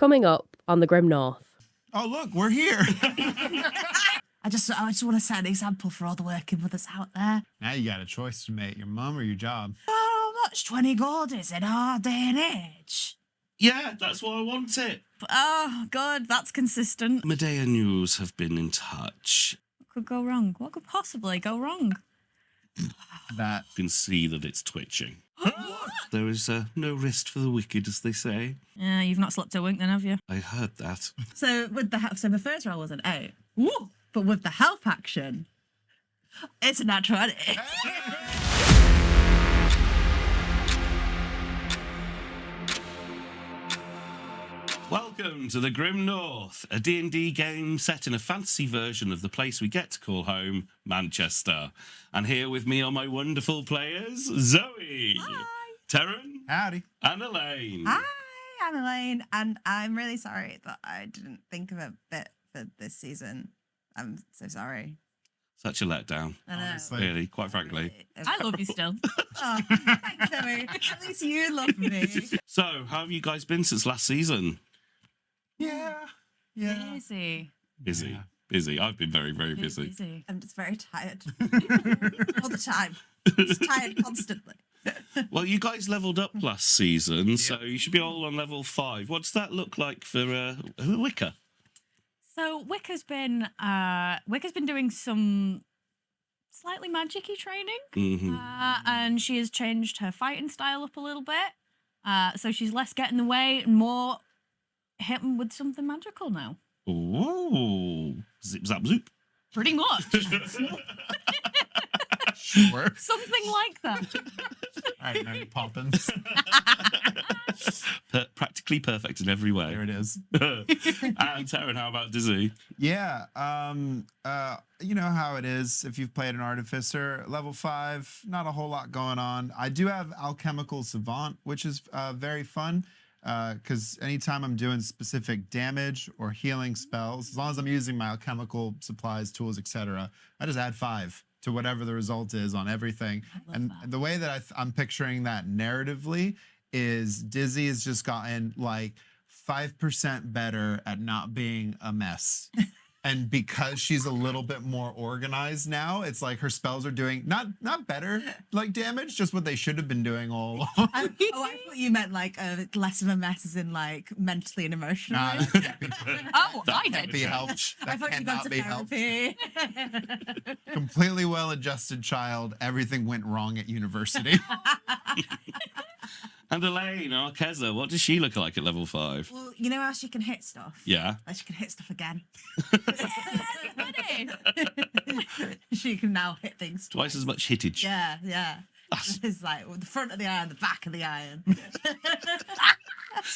Coming up on the Grimm North. Oh, look, we're here. I just want to set an example for all the working mothers out there. Now you got a choice to make, your mum or your job. How much 20 gold is in our day and age? Yeah, that's why I want it. Oh, good. That's consistent. Medea News have been in touch. What could go wrong? What could possibly go wrong? That You can see that it's twitching. There is no rest for the wicked, as they say. Yeah, you've not slept a wink then, have you? I heard that. So the first roll was an 8. Woo! But with the health action, it's a natural 20. Welcome to the Grimm North, a D&D game set in a fantasy version of the place we get to call home, Manchester. And here with me are my wonderful players, Zoe, Hi. Terran, howdy. and Elaine. Hi, I'm Elaine, and I'm really sorry that I didn't think of a bit for this season. I'm so sorry. Such a letdown, I know. Honestly. really, quite frankly. I love you still. Oh, thanks, Zoe. At least you love me. So, how have you guys been since last season? Yeah. Busy. Busy. Yeah. Busy. I've been very, very busy. Busy. I'm just very tired. All the time. Just tired constantly. Well, you guys leveled up last season, so you should be all on level 5. What does that look like for Wicca? So Wicca's been doing some slightly magic-y training, Mm-hmm. and she has changed her fighting style up a little bit. So she's less get in the way and more hitting with something magical now. Ooh. Zip, zap, zoop. Pretty much. Sure. Something like that. All right, Mary Poppins. Practically perfect in every way. There it is. And Terran, how about Dizzy? Yeah. You know how it is if you've played an Artificer. Level 5, not a whole lot going on. I do have Alchemical Savant, which is very fun. Because anytime I'm doing specific damage or healing spells, as long as I'm using my alchemical supplies, tools, etc., I just add 5 to whatever the result is on everything. And the way that I'm picturing that narratively is Dizzy has just gotten like 5% better at not being a mess. And because she's a little bit more organized now, it's like her spells are doing not better like damage, just what they should have been doing all along. I thought you meant like less of a mess as in like mentally and emotionally. Nah, that can't be, Oh, I can't did. be helped. I That thought you got cannot to be helped. therapy. Completely well-adjusted child. Everything went wrong at university. And Elaine, our Keza, what does she look like at level 5? Well, you know how she can hit stuff? Yeah. Like she can hit stuff again. Funny. She can now hit things Twice as much hittage. Yeah. That's- It's like the front of the iron, the back of the iron.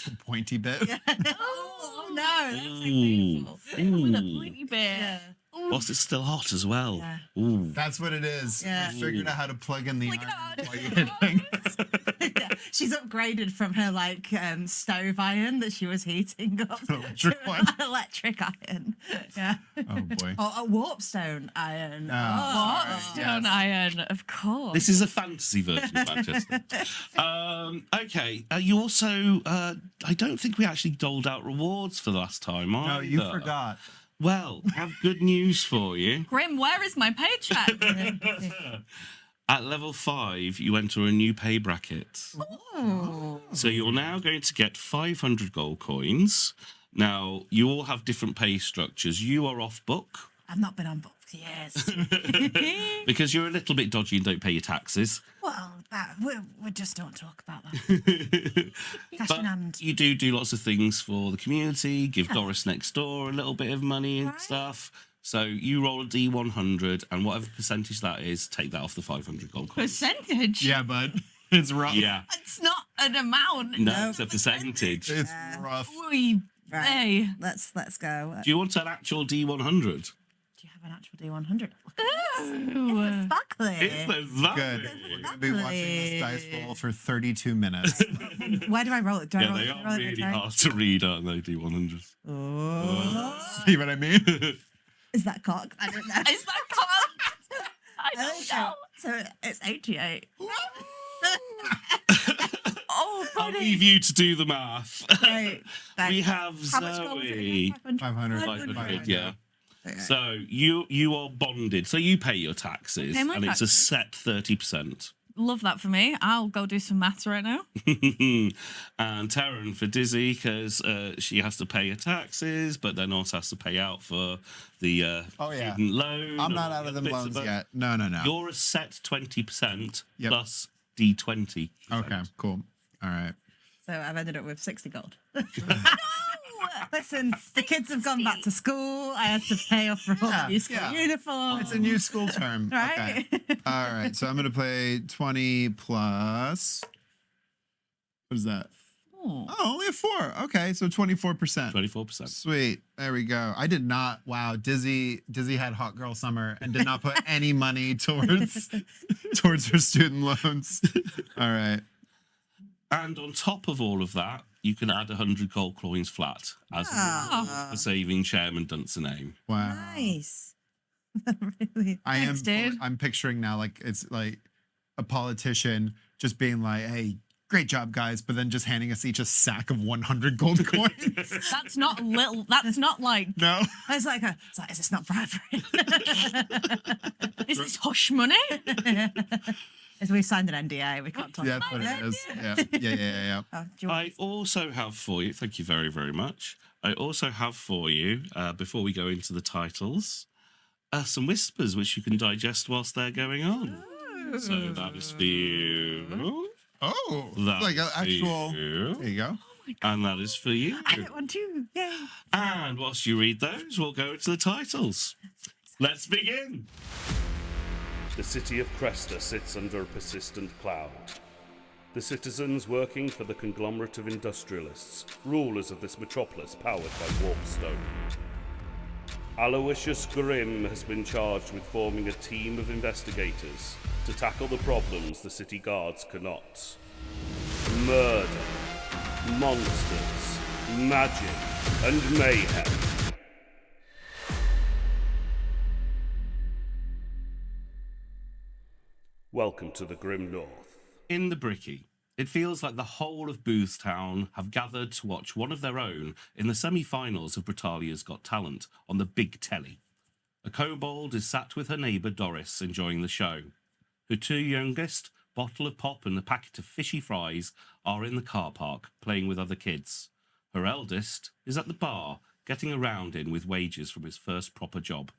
The pointy bit. Oh no, that's so Ooh. painful. With a Ooh. pointy bit. Yeah. Whilst it's still hot as well. Yeah. Ooh. That's what it is. Yeah. I figured out how to plug in the Plug it iron out. while you're hitting. Yeah. She's upgraded from her like stove iron that she was heating up Electric to one. an electric iron. Yeah. Oh boy. Or a warpstone iron. Oh, What? sorry. Stone iron, of course. This is a fantasy version of Manchester. Okay. You also, I don't think we actually doled out rewards for the last time, No, you either. forgot. Well, I have good news for you. Grimm, where is my paycheck? At level 5, you enter a new pay bracket. Oh. So you're now going to get 500 gold coins. Now, you all have different pay structures. You are off book I've not been on book for years. because you're a little bit dodgy and don't pay your taxes. Well, we just don't talk about that. Cash But in hand. you do lots of things for the community, give Doris next door a little bit of money and Right. stuff. So you roll a D100, and whatever percentage that is, take that off the 500 gold coins. Percentage? Yeah, bud. It's rough. Yeah. It's not an amount. No, it's a percentage. It's rough. We Right. hey. Let's go. Do you want an actual D100? Do you have an actual D100? Ooh. Sparkly. It's the Good. We're going to be watching this dice roll for 32 minutes. Where do I roll it? Do I Yeah, roll they it? are really hard to read, aren't they, D100s? Oh. See what I mean? Is that cock? I don't know. Is that cocked? I don't know. So it's 88. Oh Oh, I'll funny. leave you to do the math. Right. We Thanks. have How much gold was it Zoe. again? 500. 500, yeah. Okay. So you are bonded. So you pay your taxes, Pay my and it's a taxes. set 30%. Love that for me. I'll go do some maths right now. And Taryn for Dizzy, because she has to pay her taxes, but then also has to pay out for the Oh, yeah. student loan. I'm and not all out the of other them bits loans it. yet. No. You're a set 20% Yep. plus D20. Okay, cool. All right. So I've ended up with 60 gold. Listen, the kids have gone back to school. I had to pay off for all the new school uniforms. It's a new school term. Right? Okay. All right. So I'm going to play 20 plus. What is that? Oh. Oh, only a 4. Okay. So 24%. 24%. Sweet. There we go. I did not. Wow. Dizzy had hot girl summer and did not put any money towards her student loans. All right. And on top of all of that, you can add 100 gold coins flat as a reward for saving Chairman Dunsinane. Wow. Nice. Really. Thanks, dude. I'm picturing now like it's like a politician just being like, "Hey, great job, guys," but then just handing us each a sack of 100 gold coins. That's not little. That's not like. No. It's like, is this not bribery? Is this hush money? As we signed an NDA, we can't talk Yeah, about that's what it. it is. Yeah. Oh, do you want I also have for you, thank you very, very much. I also have for you, before we go into the titles, some whispers which you can digest whilst they're going on. So that is for you. Oh, That's like an for actual. you, There you go. and that is for you. I get one too. Yay. And whilst you read those, we'll go into the titles. Let's begin. The city of Cresta sits under a persistent cloud. The citizens working for the conglomerate of industrialists, rulers of this metropolis powered by Warpstone. Aloysius Grimm has been charged with forming a team of investigators to tackle the problems the city guards cannot. Murder, monsters, magic, and mayhem. Welcome to the Grim North. In the Bricky, it feels like the whole of Boothstown have gathered to watch one of their own in the semi-finals of Britalia's Got Talent on the big telly. A kobold is sat with her neighbour Doris enjoying the show. Her two youngest, bottle of pop and a packet of fishy fries, are in the car park playing with other kids. Her eldest is at the bar getting a round in with wages from his first proper job.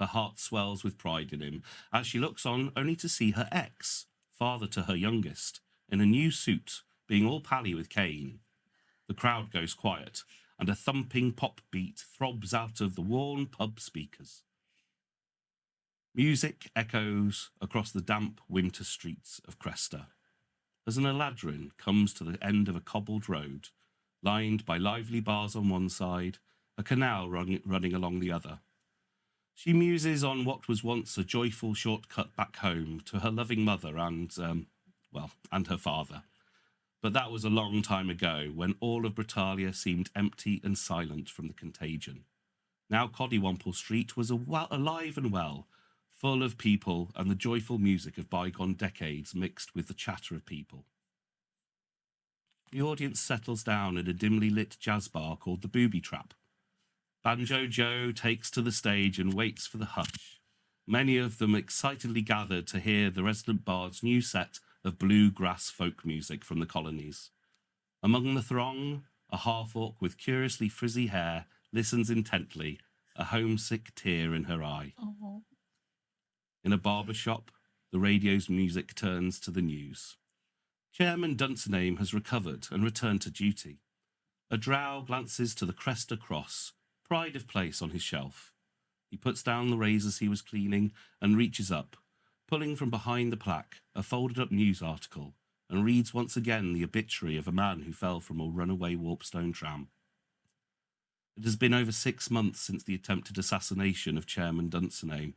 Her heart swells with pride in him as she looks on only to see her ex, father to her youngest, in a new suit, being all pally with Kane. The crowd goes quiet, and a thumping pop beat throbs out of the worn pub speakers. Music echoes across the damp winter streets of Cresta as an Eladrin comes to the end of a cobbled road, lined by lively bars on one side, a canal running along the other. She muses on what was once a joyful shortcut back home to her loving mother and her father. But that was a long time ago, when all of Britalia seemed empty and silent from the contagion. Now Coddywomple Street was alive and well, full of people and the joyful music of bygone decades mixed with the chatter of people. The audience settles down in a dimly lit jazz bar called the Booby Trap. Banjo Joe takes to the stage and waits for the hush. Many of them excitedly gathered to hear the resident bard's new set of bluegrass folk music from the colonies. Among the throng, a half-orc with curiously frizzy hair listens intently, a homesick tear in her eye. Oh. In a barber shop, the radio's music turns to the news. Chairman Dunsinane has recovered and returned to duty. A drow glances to the Cresta Cross, pride of place on his shelf. He puts down the razors he was cleaning and reaches up, pulling from behind the plaque a folded-up news article, and reads once again the obituary of a man who fell from a runaway Warpstone tram. It has been over 6 months since the attempted assassination of Chairman Dunsinane.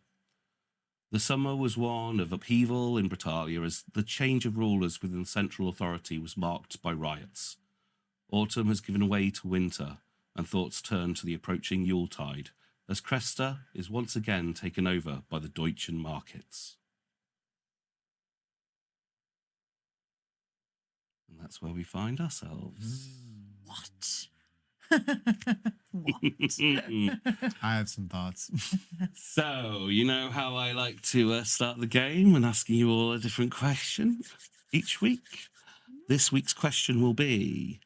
The summer was one of upheaval in Britalia as the change of rulers within central authority was marked by riots. Autumn has given way to winter, and thoughts turn to the approaching Yuletide, as Cresta is once again taken over by the Deutschen markets. And that's where we find ourselves. What? I have some thoughts. So, you know how I like to start the game and asking you all a different question each week? This week's question will be,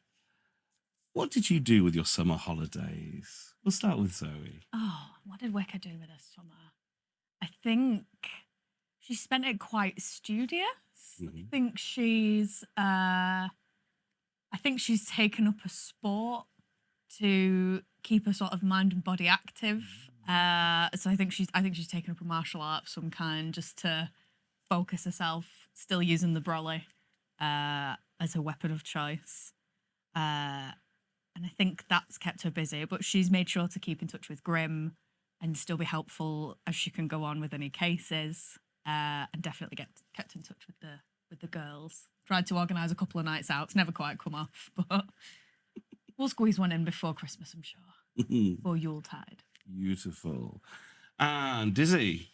what did you do with your summer holidays? We'll start with Zoe. Oh, what did Wicca do with this summer? I think she spent it quite studious. I think she's taken up a sport to keep her sort of mind and body active. So I think she's taken up a martial art of some kind just to focus herself, still using the brolly as a weapon of choice. And I think that's kept her busy, but she's made sure to keep in touch with Grimm and still be helpful as she can go on with any cases, and definitely get kept in touch with the girls. Tried to organise a couple of nights out. It's never quite come off, but we'll squeeze one in before Christmas, I'm sure. Before Yuletide. Beautiful. And Dizzy.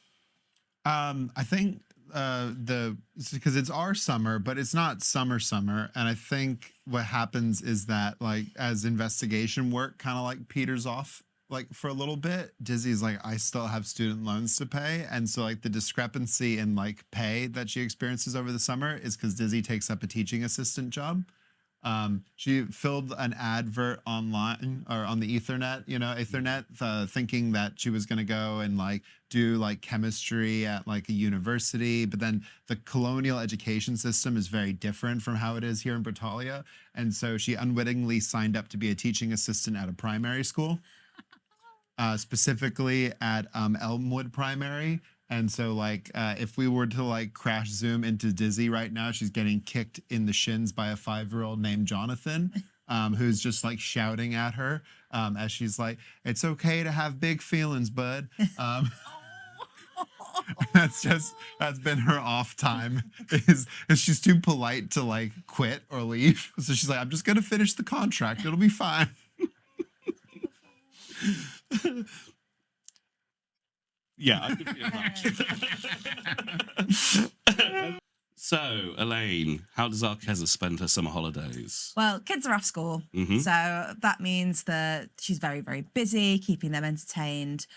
I think because it's our summer, but it's not summer, and I think what happens is that like as investigation work kind of like peters off like for a little bit, Dizzy's like, I still have student loans to pay, and so like the discrepancy in like pay that she experiences over the summer is because Dizzy takes up a teaching assistant job. She filled an advert online or on the Aethernet, thinking that she was going to go and like do like chemistry at like a university. But then the colonial education system is very different from how it is here in Britalia. And so she unwittingly signed up to be a teaching assistant at a primary school, specifically at Elmwood Primary. And so, like, if we were to, like, crash zoom into Dizzy right now, she's getting kicked in the shins by a 5-year-old named Jonathan, who's just, like, shouting at her as she's like, it's okay to have big feelings, bud. That's been her off time, is she's too polite to, like, quit or leave. So she's like, I'm just going to finish the contract. It'll be fine. Yeah, I could feel that. So, Elaine, how does Arkezza spend her summer holidays? Well, kids are off school, so that means that she's very, very busy keeping them entertained.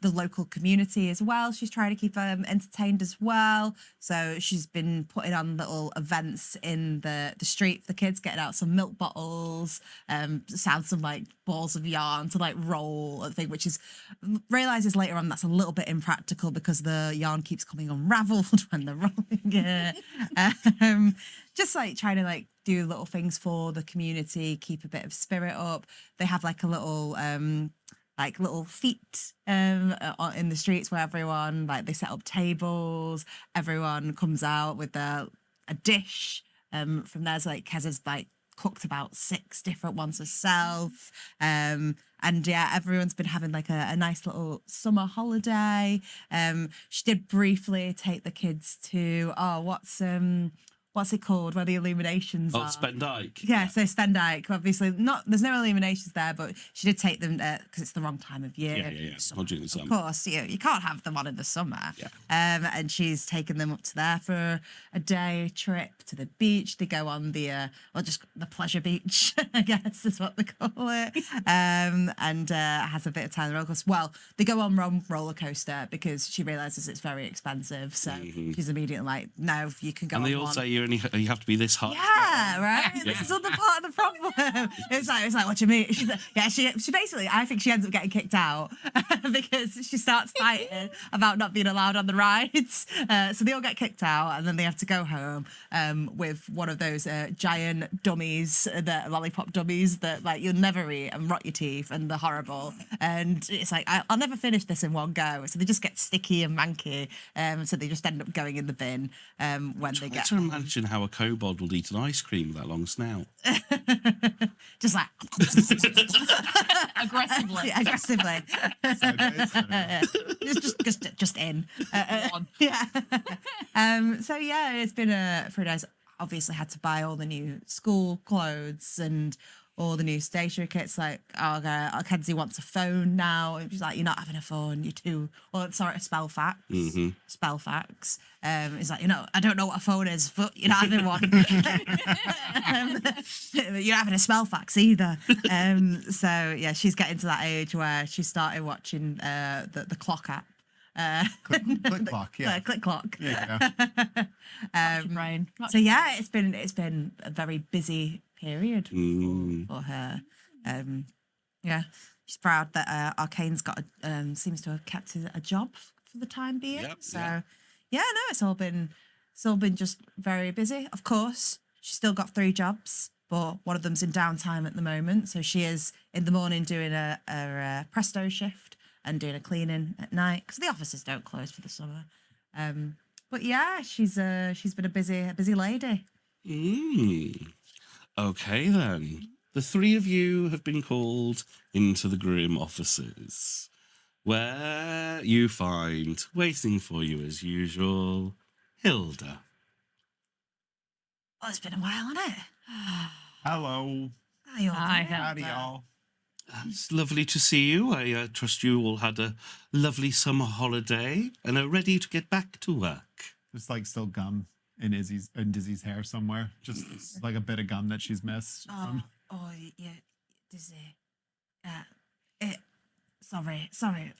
The local community as well, she's trying to keep them entertained as well. So she's been putting on little events in the street for the kids, getting out some milk bottles, sound some like balls of yarn to like roll, which is realizes later on that's a little bit impractical because the yarn keeps coming unraveled when they're rolling it. Just like trying to like do little things for the community, keep a bit of spirit up. They have like a little little feet in the streets where everyone, like, they set up tables, everyone comes out with a dish from there. So like Kezza's like cooked about 6 different ones herself, and yeah, everyone's been having like a nice little summer holiday. She did briefly take the kids to what's it called where the illuminations are? Spendyke. Yeah, so Spendyke, obviously there's no illuminations there, but she did take them because it's the wrong time of year. Yeah. Not during the summer. Of course, you can't have them on in the summer. Yeah. And she's taken them up to there for a day trip to the beach. They go on just the pleasure beach, I guess is what they call it. And has a bit of time on the roller coaster. Well, they go on roller coaster because she realizes it's very expensive. So she's immediately like, no, you can go on. And they all say you have to be this hot. Yeah, right. This is all the part of the problem. It's like, what do you mean? She's like, yeah, she basically, I think she ends up getting kicked out because she starts fighting about not being allowed on the rides. So they all get kicked out, and then they have to go home with one of those giant dummies, the lollipop dummies that like you'll never eat and rot your teeth, and they're horrible. And it's like I'll never finish this in one go. So they just get sticky and manky. So they just end up going in the bin when they get. To imagine how a kobold will eat an ice cream with that long snout. Just like Aggressively. Yeah, aggressively. just in. Yeah. So yeah, it's been a 3 days. Obviously, had to buy all the new school clothes and all the new stationery kits. Like, Kenzie wants a phone now. And she's like, you're not having a phone. You're too. Well, sorry, a spell fax. Spell fax. He's like, I don't know what a phone is, but you're not having one. You're not having a spell fax either. So yeah, she's getting to that age where she started watching the clock app. Click clock, yeah. Click clock. Yeah. That's your brain. So yeah, it's been a very busy period for her. Yeah, she's proud that Arcane's got seems to have kept a job for the time being. Yep, so yeah. yeah, no, it's all been just very busy. Of course, she's still got 3 jobs, but one of them's in downtime at the moment. So she is in the morning doing a presto shift and doing a cleaning at night because the offices don't close for the summer. But yeah, she's been a busy lady. Okay then. The 3 of you have been called into the Grimm offices, where you find, waiting for you as usual, Hilda. Oh, it's been a while, hasn't it? Hello. How you all Hi, doing? Hilda. Howdy, y'all. It's lovely to see you. I trust you all had a lovely summer holiday and are ready to get back to work. There's like still gum in Dizzy's hair somewhere. Just like a bit of gum that she's missed. Yeah, Dizzy. Sorry.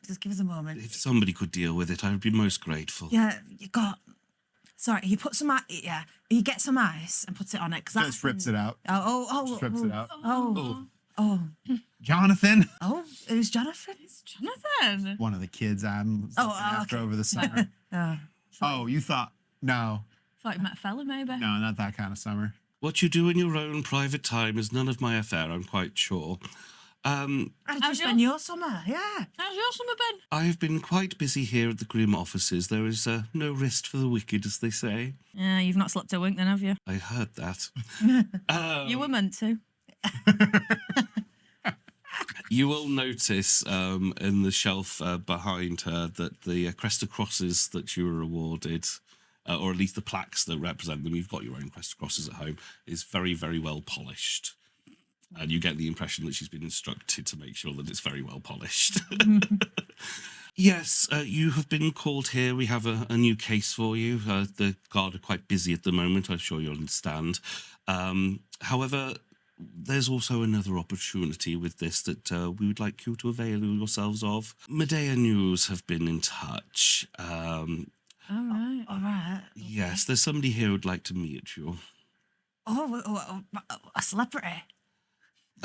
Just give us a moment. If somebody could deal with it, I would be most grateful. Yeah, you put some you get some ice and puts it on it because Just rips it out. Oh, Just rips it out. Oh, Jonathan. it was Jonathan. It's Jonathan. One of the kids I'm looking after okay. over the summer. You thought no, Thought you met a fella, maybe. no, not that kind of summer. What you do in your own private time is none of my affair, I'm quite sure. How did you How's spend your summer? Yeah. How's your summer been? I've been quite busy here at the Grimm offices. There is no rest for the wicked, as they say. Yeah, you've not slept a wink then, have you? I heard that. You were meant to. You will notice in the shelf behind her that the Cresta crosses that you were awarded, or at least the plaques that represent them, you've got your own Cresta crosses at home, is very, very well polished. And you get the impression that she's been instructed to make sure that it's very well polished. Yes, you have been called here. We have a new case for you. The guard are quite busy at the moment, I'm sure you'll understand. However, there's also another opportunity with this that we would like you to avail yourselves of. Medea News have been in touch. All right. Yes, there's somebody here who'd like to meet you. A celebrity.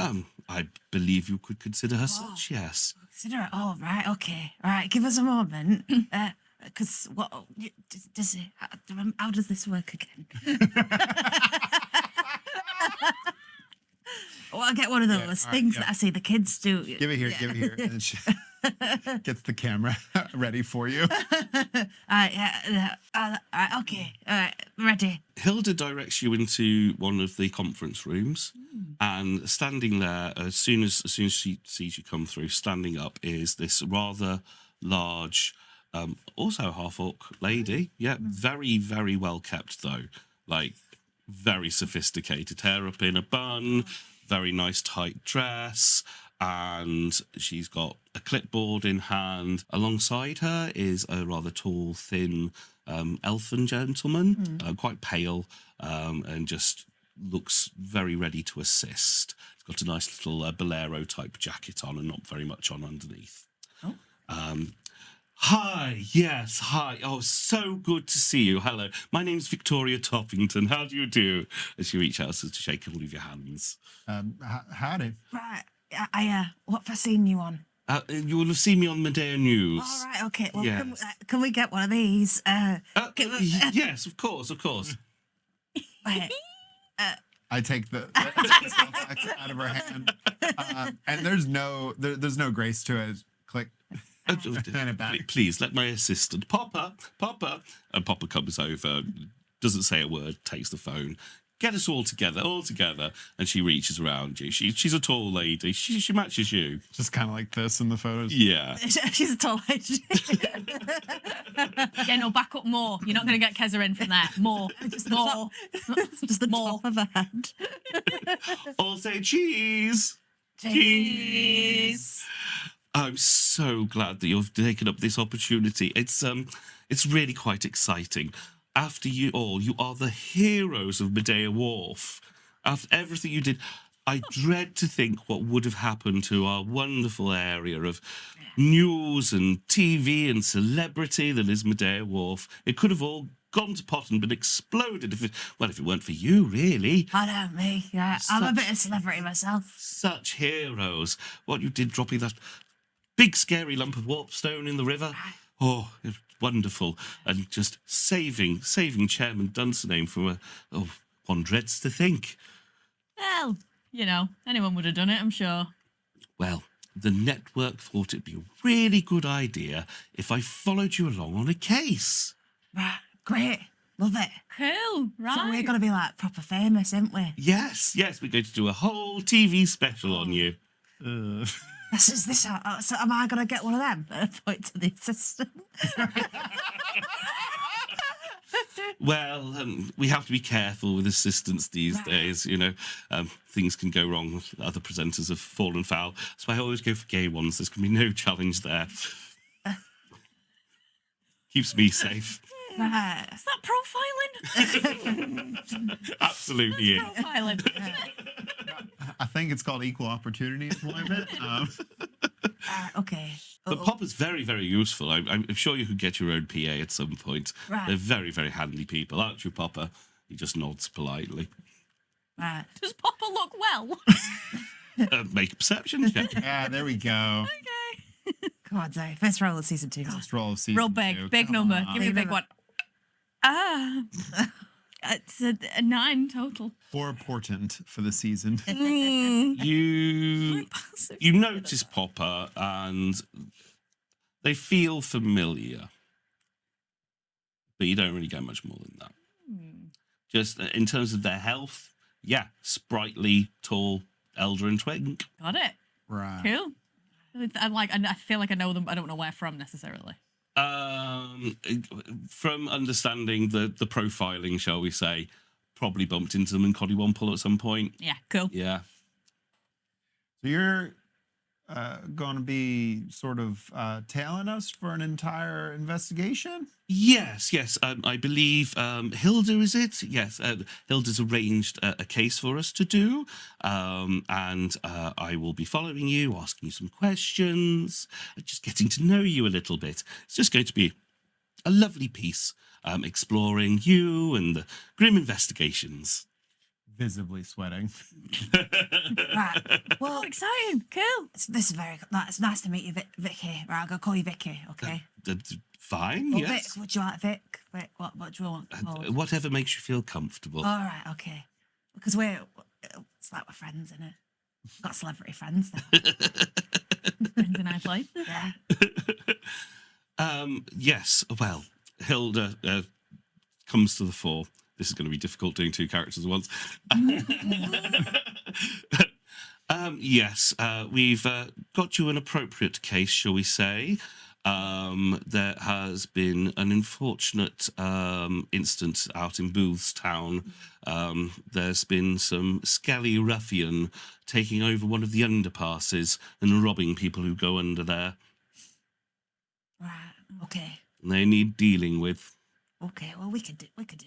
I believe you could consider her such, yes. Consider it. Oh, right. Okay. All right. Give us a moment. Because does it? How does this work again? I'll get one of those things that I see the kids do. Give it here. And then she gets the camera ready for you. Okay. All right. Ready. Hilda directs you into one of the conference rooms, and standing there, as soon as she sees you come through, standing up is this rather large, also half-orc lady. Yeah, very, very well kept though. Like, very sophisticated. Hair up in a bun, very nice tight dress, and she's got a clipboard in hand. Alongside her is a rather tall, thin elfin gentleman, quite pale, and just looks very ready to assist. He's got a nice little bolero type jacket on and not very much on underneath. Hi, yes, hi. Oh, so good to see you. Hello, my name's Victoria Toppington. How do you do? As she reaches out to shake all of your hands. Howdy. Right. What have I seen you on? You will have seen me on Medea News. All right. Okay. Well, Yes. can we get one of these? Yes, of course. Right. I take the cell fax out of her hand, and there's no grace to it. Click. Turn it back. Please let my assistant, Popper. And Popper comes over, doesn't say a word, takes the phone, get us all together. And she reaches around you. She's a tall lady. She matches you. Just kind of like this in the photos. Yeah. She's a tall lady. Yeah, no, back up more. You're not going to get Keza in from there. More. More. Just the More. top of her head. All say cheese. Cheese. I'm so glad that you've taken up this opportunity. It's really quite exciting. After you all, you are the heroes of Medea Wharf. After everything you did, I dread to think what would have happened to our wonderful area of news and TV and celebrity that is Medea Wharf. It could have all gone to pot and been exploded if it weren't for you, really. I know me. Yeah, I'm a bit of a celebrity myself. Such heroes. What you did dropping that big scary lump of warpstone in the river. Oh, it was wonderful. And just saving Chairman Dunsinane from one dreads to think. Well, you know, anyone would have done it, I'm sure. Well, the network thought it'd be a really good idea if I followed you along on a case. Right, great. Love it. Cool, right. So we're going to be like proper famous, aren't we? Yes, we're going to do a whole TV special on you. This so am I going to get one of them? Point to the assistant. Well, we have to be careful with assistants these days, you know. Things can go wrong. Other presenters have fallen foul. So I always go for gay ones. There's going to be no challenge there. Keeps me safe. Right. Is that profiling? Absolutely. Is. Profiling. I think it's called equal opportunity employment. Okay. But Popper's very, very useful. I'm sure you could get your own PA at some point. Right. They're very, very handy people, aren't you, Popper? He just nods politely. Right. Does Popper look well? Make a perception check. Yeah, there we go. Okay. Come on, Zoe. First roll of season 2. Let's roll season Real big, 2. big Come number. on. Give me a big one. Ah. It's a 9 total. Or portent for the season. You notice Popper and they feel familiar. But you don't really get much more than that. Just in terms of their health, yeah, sprightly, tall, elder and twink. Got it. Right. Cool. I feel like I know them, but I don't know where from necessarily. From understanding the profiling, shall we say, probably bumped into them in Coddywomple at some point. Yeah, cool. Yeah. So you're going to be sort of tailing us for an entire investigation? Yes. I believe Hilda, is it? Yes. Hilda's arranged a case for us to do. And I will be following you, asking you some questions, just getting to know you a little bit. It's just going to be a lovely piece, exploring you and the Grimm Investigations. Visibly sweating. Right. Well, Exciting. Cool. this is it's nice to meet you, Vicky. Right, I'm going to call you Vicky, okay? Fine, Or yes. Vic, would you like Vic? Vic, what do you want? called? Whatever makes you feel comfortable. All right, okay. Because it's like we're friends, innit? Got celebrity friends now. Friends and I play. Yeah. Yes, well, Hilda comes to the fore. This is going to be difficult doing two characters at once. Yes, we've got you an appropriate case, shall we say. There has been an unfortunate instance out in Boothstown. There's been some skelly ruffian taking over one of the underpasses and robbing people who go under there. Right. Okay. And they need dealing with. Okay. Well, we could deal with that.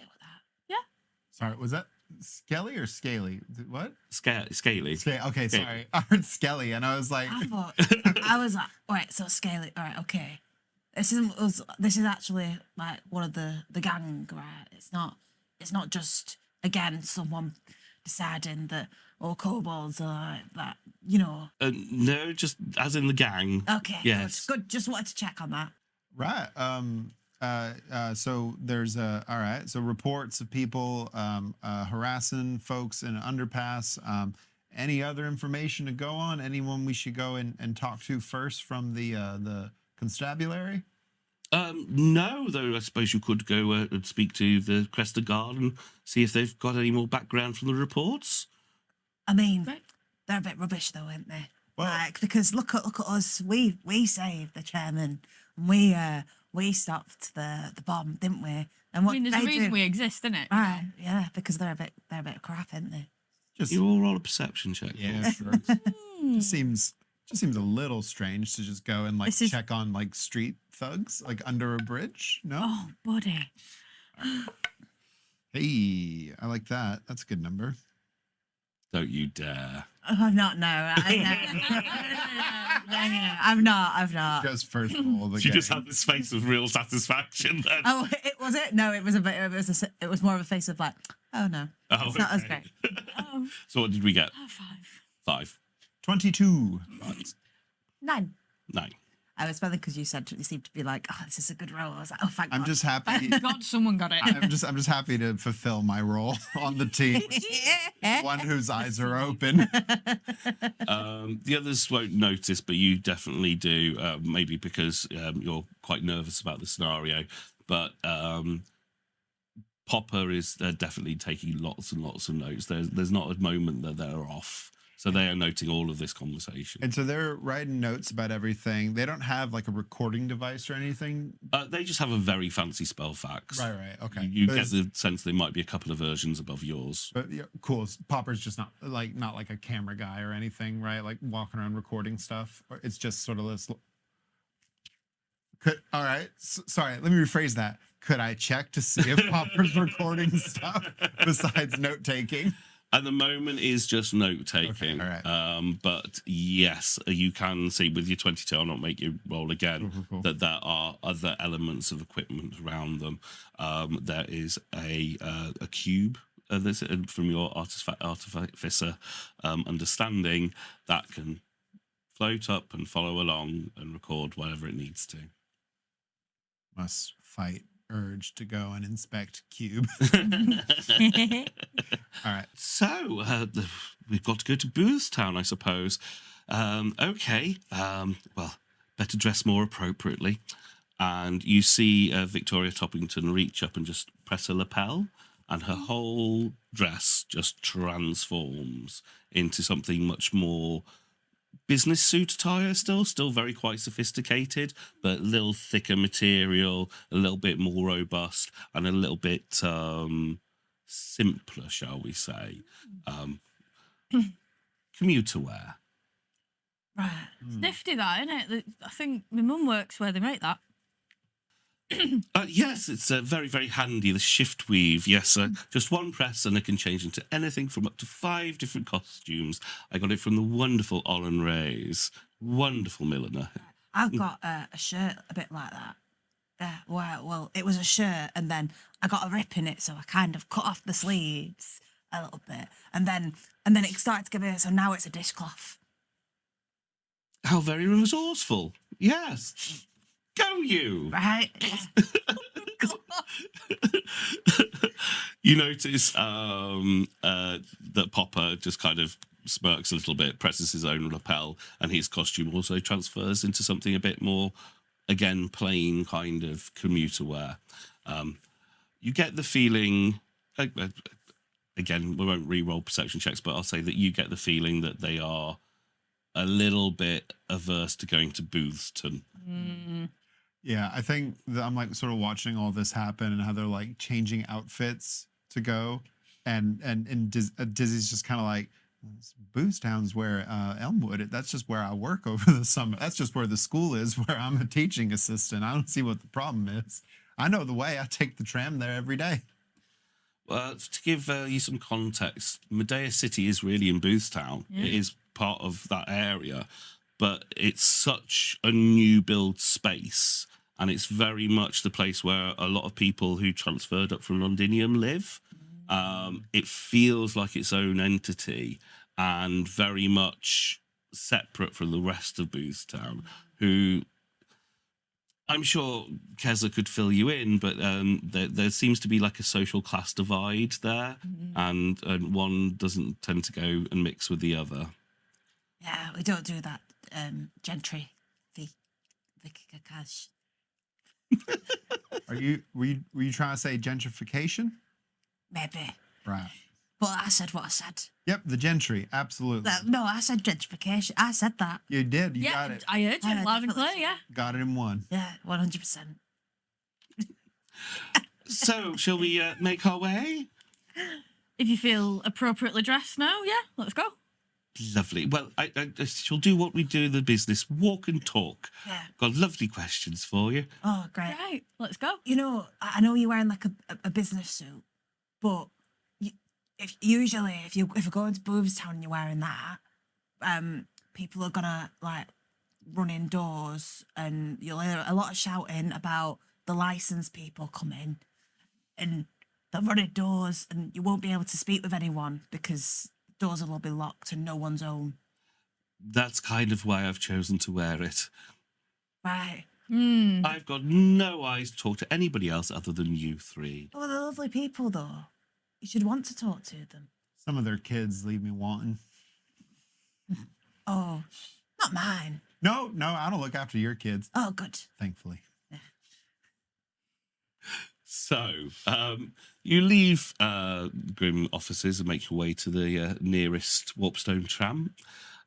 Sorry, was that Skelly or Scaly? What? Scaly. Okay, sorry. I heard Skelly and I was like... I was like, right, so Scaly, all right, okay. This is actually like one of the gang, right? It's not just, again, someone deciding that all kobolds are like that, you know. No, just as in the gang. Okay, Yes. good. Just wanted to check on that. Right. So there's all right. So reports of people harassing folks in an underpass. Any other information to go on? Anyone we should go and talk to first from the constabulary? No, though I suppose you could go and speak to the Cresta Guard and see if they've got any more background from the reports. I mean, Right. they're a bit rubbish, though, aren't they? Well- Like, because look at us. We saved the chairman. And we stopped the bomb, didn't we? And I what mean, there's they a reason do, we exist, isn't it? right? Yeah, because they're a bit crap, aren't they? Just You all roll a perception check. yeah, sure. Just seems a little strange to just go and like This is- check on like street thugs like under a bridge. No. Oh, buddy. Hey, I like that. That's a good number. Don't you dare. Oh, I'm not. No, I'm not. Just first of all, the She game. just had this face of real satisfaction then. Oh, it was it? No, it was a bit. It was more of a face of like, oh no, Oh, it's not as okay. great. Oh, So what did we get? 5. 5. 22. 9. 9. I was smiling because you said you seemed to be like, oh, this is a good roll. I was like, oh, thank I'm God. just happy. God, someone got it. I'm just happy to fulfill my role on the team. One whose eyes are open. The others won't notice, but you definitely do. Maybe because you're quite nervous about the scenario. But Popper is definitely taking lots and lots of notes. There's not a moment that they're off. So they are noting all of this conversation. And so they're writing notes about everything. They don't have like a recording device or anything. They just have a very fancy spell fax. Right. Okay. You But get it's- the sense there might be a couple of versions above yours. But yeah, cool. Popper's just not like a camera guy or anything, right? Like walking around recording stuff. Or it's just sort of this. All right. Sorry. Let me rephrase that. Could I check to see if Popper's recording stuff besides note taking? At the moment is just note taking. Okay, all But yes, you can see with your 22, I'll not make you roll again, Cool. that there are other elements of equipment around them. There is a cube from your artificer understanding that can float up and follow along and record whatever it needs to. Must fight urge to go and inspect cube. All right. So, we've got to go to Boothstown, I suppose. Okay. Well, better dress more appropriately. And you see Victoria Toppington reach up and just press a lapel, and her whole dress just transforms into something much more business suit attire still very quite sophisticated, but a little thicker material, a little bit more robust, and a little bit simpler, shall we say. Commuter wear. Right. It's nifty, that, isn't it? I think my mum works where they make that. Yes, it's very, very handy, the shift weave. Yes, just one press and it can change into anything from up to 5 different costumes. I got it from the wonderful Olin Rays. Wonderful milliner. I've got a shirt a bit like that. Well, it was a shirt, and then I got a rip in it, so I kind of cut off the sleeves a little bit, and then it started to give it. So now it's a dishcloth. How very resourceful. Yes. Go you. Right. You notice that Popper just kind of smirks a little bit, presses his own lapel, and his costume also transfers into something a bit more, again, plain kind of commuter wear. You get the feeling, again, we won't re-roll perception checks, but I'll say that you get the feeling that they are a little bit averse to going to Boothstown. Yeah, I think that I'm like sort of watching all this happen and how they're like changing outfits to go, and Dizzy's just kind of like, Boothstown's where Elmwood. That's just where I work over the summer. That's just where the school is, where I'm a teaching assistant. I don't see what the problem is. I know the way. I take the tram there every day. To give you some context, Medea City is really in Boothstown. Yeah. It is part of that area, but it's such a new build space, and it's very much the place where a lot of people who transferred up from Londinium live. It feels like its own entity and very much separate from the rest of Boothstown, who I'm sure Keza could fill you in, but there seems to be like a social class divide there, and one doesn't tend to go and mix with the other. Yeah, we don't do that. Gentry, the cash. Were you trying to say gentrification? Maybe. Right. But I said what I said. Yep, the gentry, absolutely. No, I said gentrification. I said that. You did. You Yeah, got it. I heard you I loud and clear, definitely yeah. Got it in one. Yeah, 100%. So, shall we make our way? If you feel appropriately dressed now, yeah, let's go. Lovely. Well, I shall do what we do in the business, walk and talk. Yeah. Got lovely questions for you. Oh, great. Right, let's go. You know, I know you're wearing like a business suit, but if you're going to Boothstown and you're wearing that, people are gonna like run indoors and you'll hear a lot of shouting about the licensed people coming and they'll run indoors and you won't be able to speak with anyone because doors will all be locked and no one's home. That's kind of why I've chosen to wear it. Right. I've got no eyes to talk to anybody else other than you three. Oh, they're lovely people though. You should want to talk to them. Some of their kids leave me wanting. Oh, not mine. No, I don't look after your kids, Oh, good. thankfully. So, you leave Grimm offices and make your way to the nearest Warpstone tram.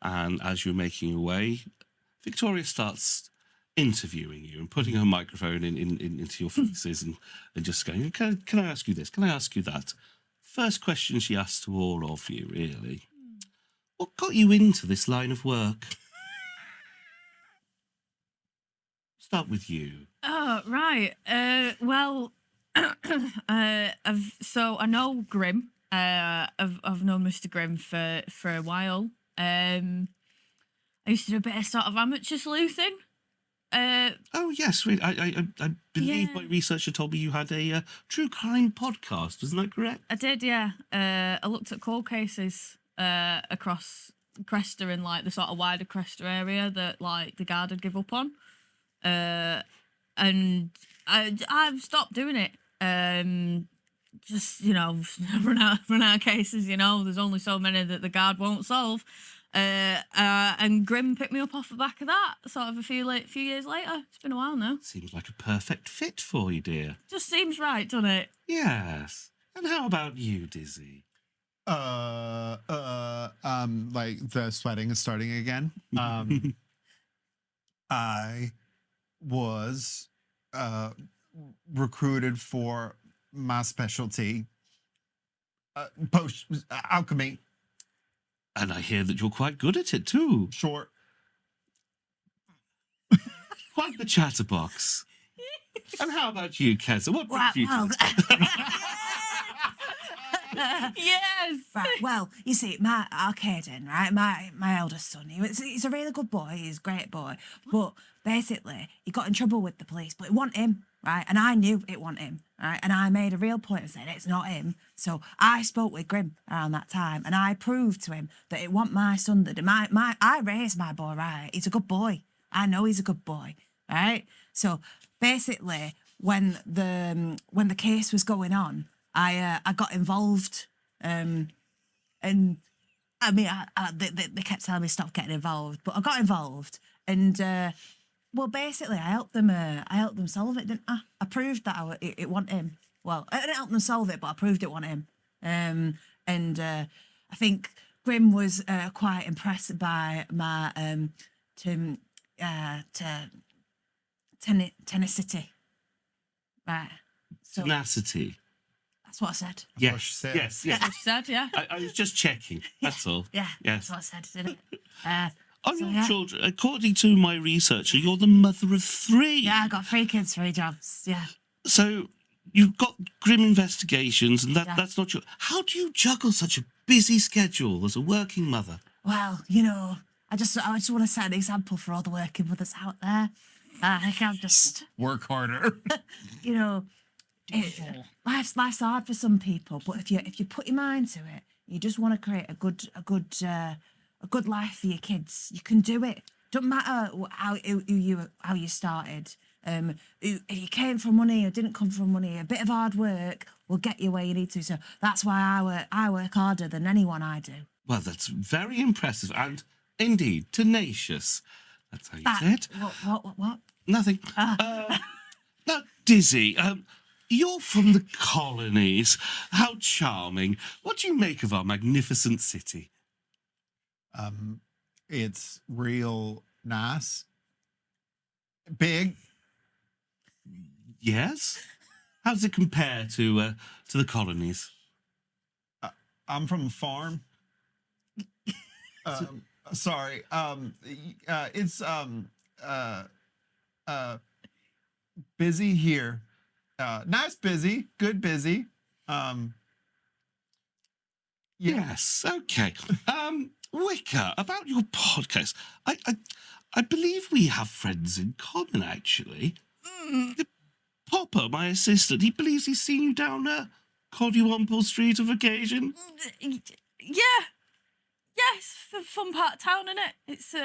And as you're making your way, Victoria starts interviewing you and putting her microphone into your faces and just going, can I ask you this? Can I ask you that? First question she asks to all of you, really. What got you into this line of work? Start with you. Oh, right. Well, I know Grimm. I've known Mr. Grimm for a while. I used to do a bit of sort of amateur sleuthing. Oh, yes. I believe Yeah. my researcher told me you had a true crime podcast. Isn't that correct? I did, yeah. I looked at cold cases across Cresta and like the sort of wider Cresta area that like the guard had give up on. And I've stopped doing it. Just, you know, run out of cases, you know. There's only so many that the guard won't solve. And Grimm picked me up off the back of that sort of a few years later. It's been a while now. Seems like a perfect fit for you, dear. Just seems right, doesn't it? Yes. And how about you, Dizzy? Like the sweating is starting again. I was recruited for my specialty, post alchemy. And I hear that you're quite good at it too. Short. Quite the chatterbox. And how about you, Keza? What brings you to Yes. Right. Well, you see, my Arcaden, right? My eldest son. He's a really good boy. He's a great boy. But basically, he got in trouble with the police. But it wasn't him, right? And I knew it wasn't him, right? And I made a real point of saying it's not him. So I spoke with Grimm around that time, and I proved to him that it wasn't my son. That I raised my boy right. He's a good boy. I know he's a good boy, right? So basically, when the case was going on, I got involved, and I mean, they kept telling me stop getting involved, but I got involved, and well, basically, I helped them solve it, didn't I? I proved that it wasn't him. Well, I didn't help them solve it, but I proved it wasn't him. And I think Grimm was quite impressed by my tenacity, right? So tenacity? that's what I said. what she Yes, said. yes, yes. I've said, yeah. I was just checking. That's all. Yeah, Yes. that's what I said, didn't it? On So, your yeah. children, according to my researcher, you're the mother of 3. Yeah, I got 3 kids, 3 jobs. Yeah. So you've got Grimm Investigations, and Yeah. that's not your. How do you juggle such a busy schedule as a working mother? Well, you know, I just want to set an example for all the working mothers out there. I can't just, Work harder. you know, life's hard for some people, but if you put your mind to it, you just want to create a good life for your kids. You can do it. Don't matter how you started. If you came from money or didn't come from money, a bit of hard work will get you where you need to. So that's why I work harder than anyone I do. Well, that's very impressive and indeed tenacious. That's how you say it. What? Nothing. Now, Dizzy, you're from the colonies. How charming. What do you make of our magnificent city? It's real nice. Big. Yes? How does it compare to the colonies? I'm from a farm. Sorry. It's busy here. Nice busy. Good busy. Yes, okay. Wicker, about your podcast, I believe we have friends in common, actually. Popper, my assistant, he believes he's seen you down Coddywomple Street on occasion. Yeah. Yes, fun part of town, innit? It's Do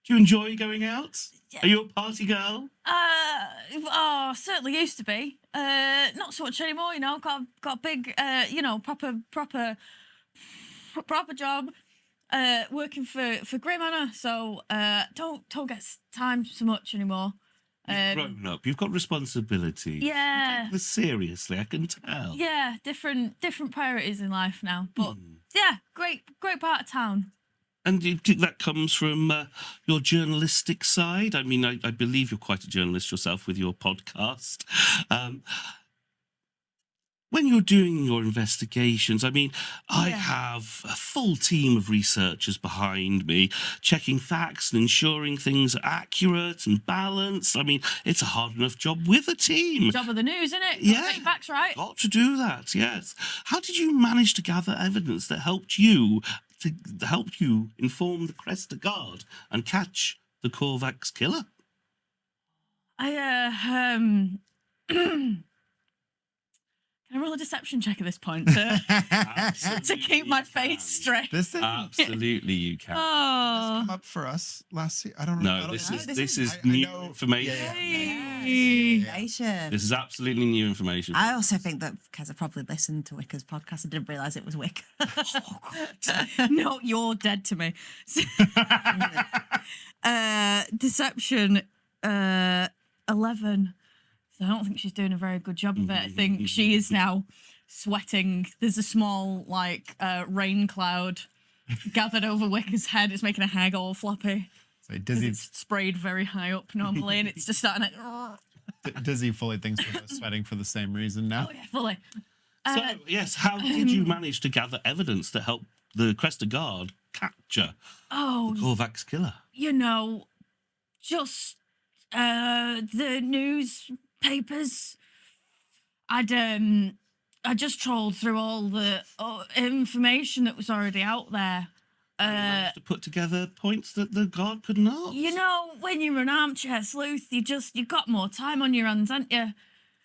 you enjoy going out? Yeah. Are you a party girl? Certainly used to be. Not so much anymore, you know. Got a big, proper job. Working for Grimm, so don't get time so much anymore. You've grown up. You've got responsibilities. Yeah. You take this seriously, I can tell. Yeah, different priorities in life now. But yeah, great part of town. And do you think that comes from your journalistic side? I mean, I believe you're quite a journalist yourself with your podcast. When you're doing your investigations, I mean, I have a full team of researchers behind me, checking facts and ensuring things are accurate and balanced. I mean, it's a hard enough job with a team. Job of the news, isn't it? Yeah. Get your facts right. Got to do that, yes. How did you manage to gather evidence that helped you inform the Cresta Guard and catch the Korvax killer? Can I roll a deception check at this point to keep my face straight? This didn't Absolutely, you can. Oh, come up for us last year. I don't know. No, this know. is I new know- information. Information. This is absolutely new information. I also think that because I probably listened to Wicca's podcast, I didn't realise it was Wicca. no, you're dead to me. Deception, 11. So I don't think she's doing a very good job of it. I think she is now sweating. There's a small, rain cloud gathered over Wicca's head. It's making her hair go all floppy. So 'Cause Dizzy, it's sprayed very high up normally, and it's just starting to... Dizzy fully thinks we're both sweating for the same reason now. Oh, yeah, fully. So, yes, how did you manage to gather evidence that helped the Cresta Guard capture Oh, the Korvax killer? you know, just the newspapers. I just trolled through all the information that was already out there. You managed to put together points that the guard could not. You know, when you're an armchair sleuth, you got more time on your hands, haven't you,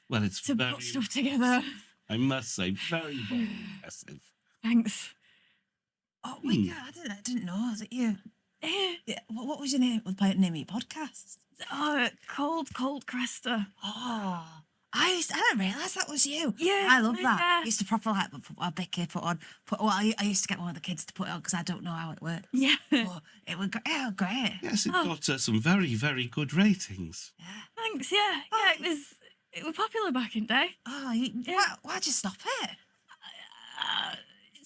Well, it's to very, put stuff together. I must say, very, very impressive. Thanks. Oh, Wicca, I didn't know that you. Yeah, what was your name? Was the name of your podcast? Cold Cresta. Oh, I didn't realise that was you. Yeah, I love that. yeah. I used to proper a big kid I used to get one of the kids to put it on because I don't know how it works. Yeah. But it was great. Yes, it got some very, very good ratings. Thanks. Yeah. It was popular back in the day. Oh, why'd you stop it?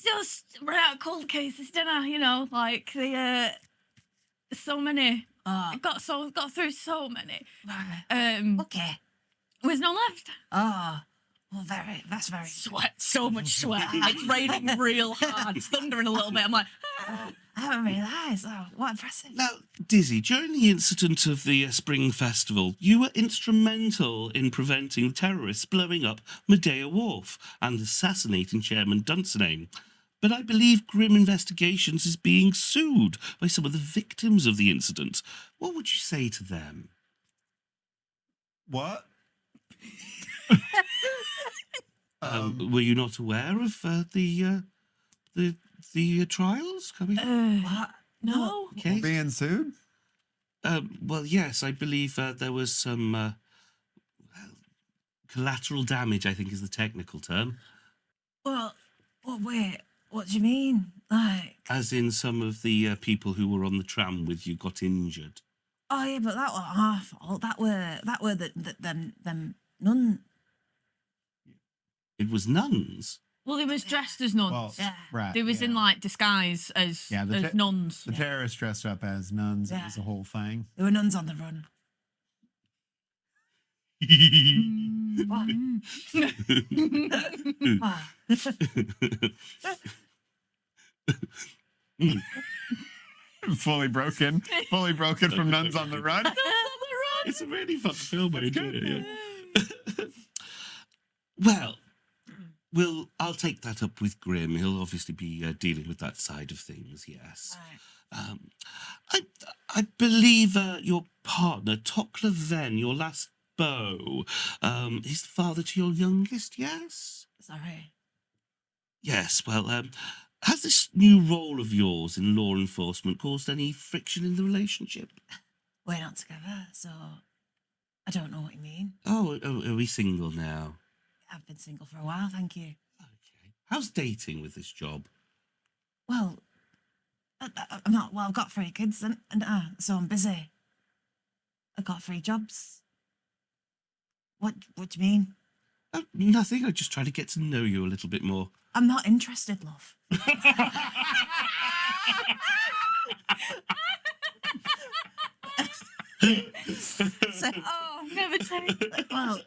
Just ran out of cold cases, didn't I? You know, so many. Oh, Got through so many. right. Okay. There's no left. Oh, well, that's very Sweat, so much sweat. It's raining real hard. It's thundering a little bit. I'm like, I haven't realised. Oh, what impressive. Now, Dizzy, during the incident of the Spring Festival, you were instrumental in preventing terrorists blowing up Medea Wharf and assassinating Chairman Dunsinane. But I believe Grimm Investigations is being sued by some of the victims of the incident. What would you say to them? What? Were you not aware of the trials coming? What? no. Okay. Being sued? Well, yes, I believe there was some collateral damage, I think is the technical term. Well, wait. What do you mean? Like, As in some of the people who were on the tram with you got injured. Oh yeah, but that were our fault. That were them none. It was nuns. Well, they was dressed as nuns. Well, Yeah. right. They was in like disguise as nuns. The terrorists dressed up as nuns. It was a whole thing. There were nuns on the run. Fully broken from nuns on the run. It's a really fun film. I enjoy it. Yeah. Well, I'll take that up with Grimm. He'll obviously be dealing with that side of things. Yes. I believe your partner, Tokla Ven, your last beau, is the father to your youngest. Yes. Sorry. Yes. Well, has this new role of yours in law enforcement caused any friction in the relationship? We're not together, so I don't know what you mean. Oh, are we single now? I've been single for a while, thank you. Okay. How's dating with this job? Well, I'm not. Well, I've got 3 kids, and so I'm busy. I've got 3 jobs. What do you mean? Oh, nothing. I just try to get to know you a little bit more. I'm not interested, love. So, Never changed. well,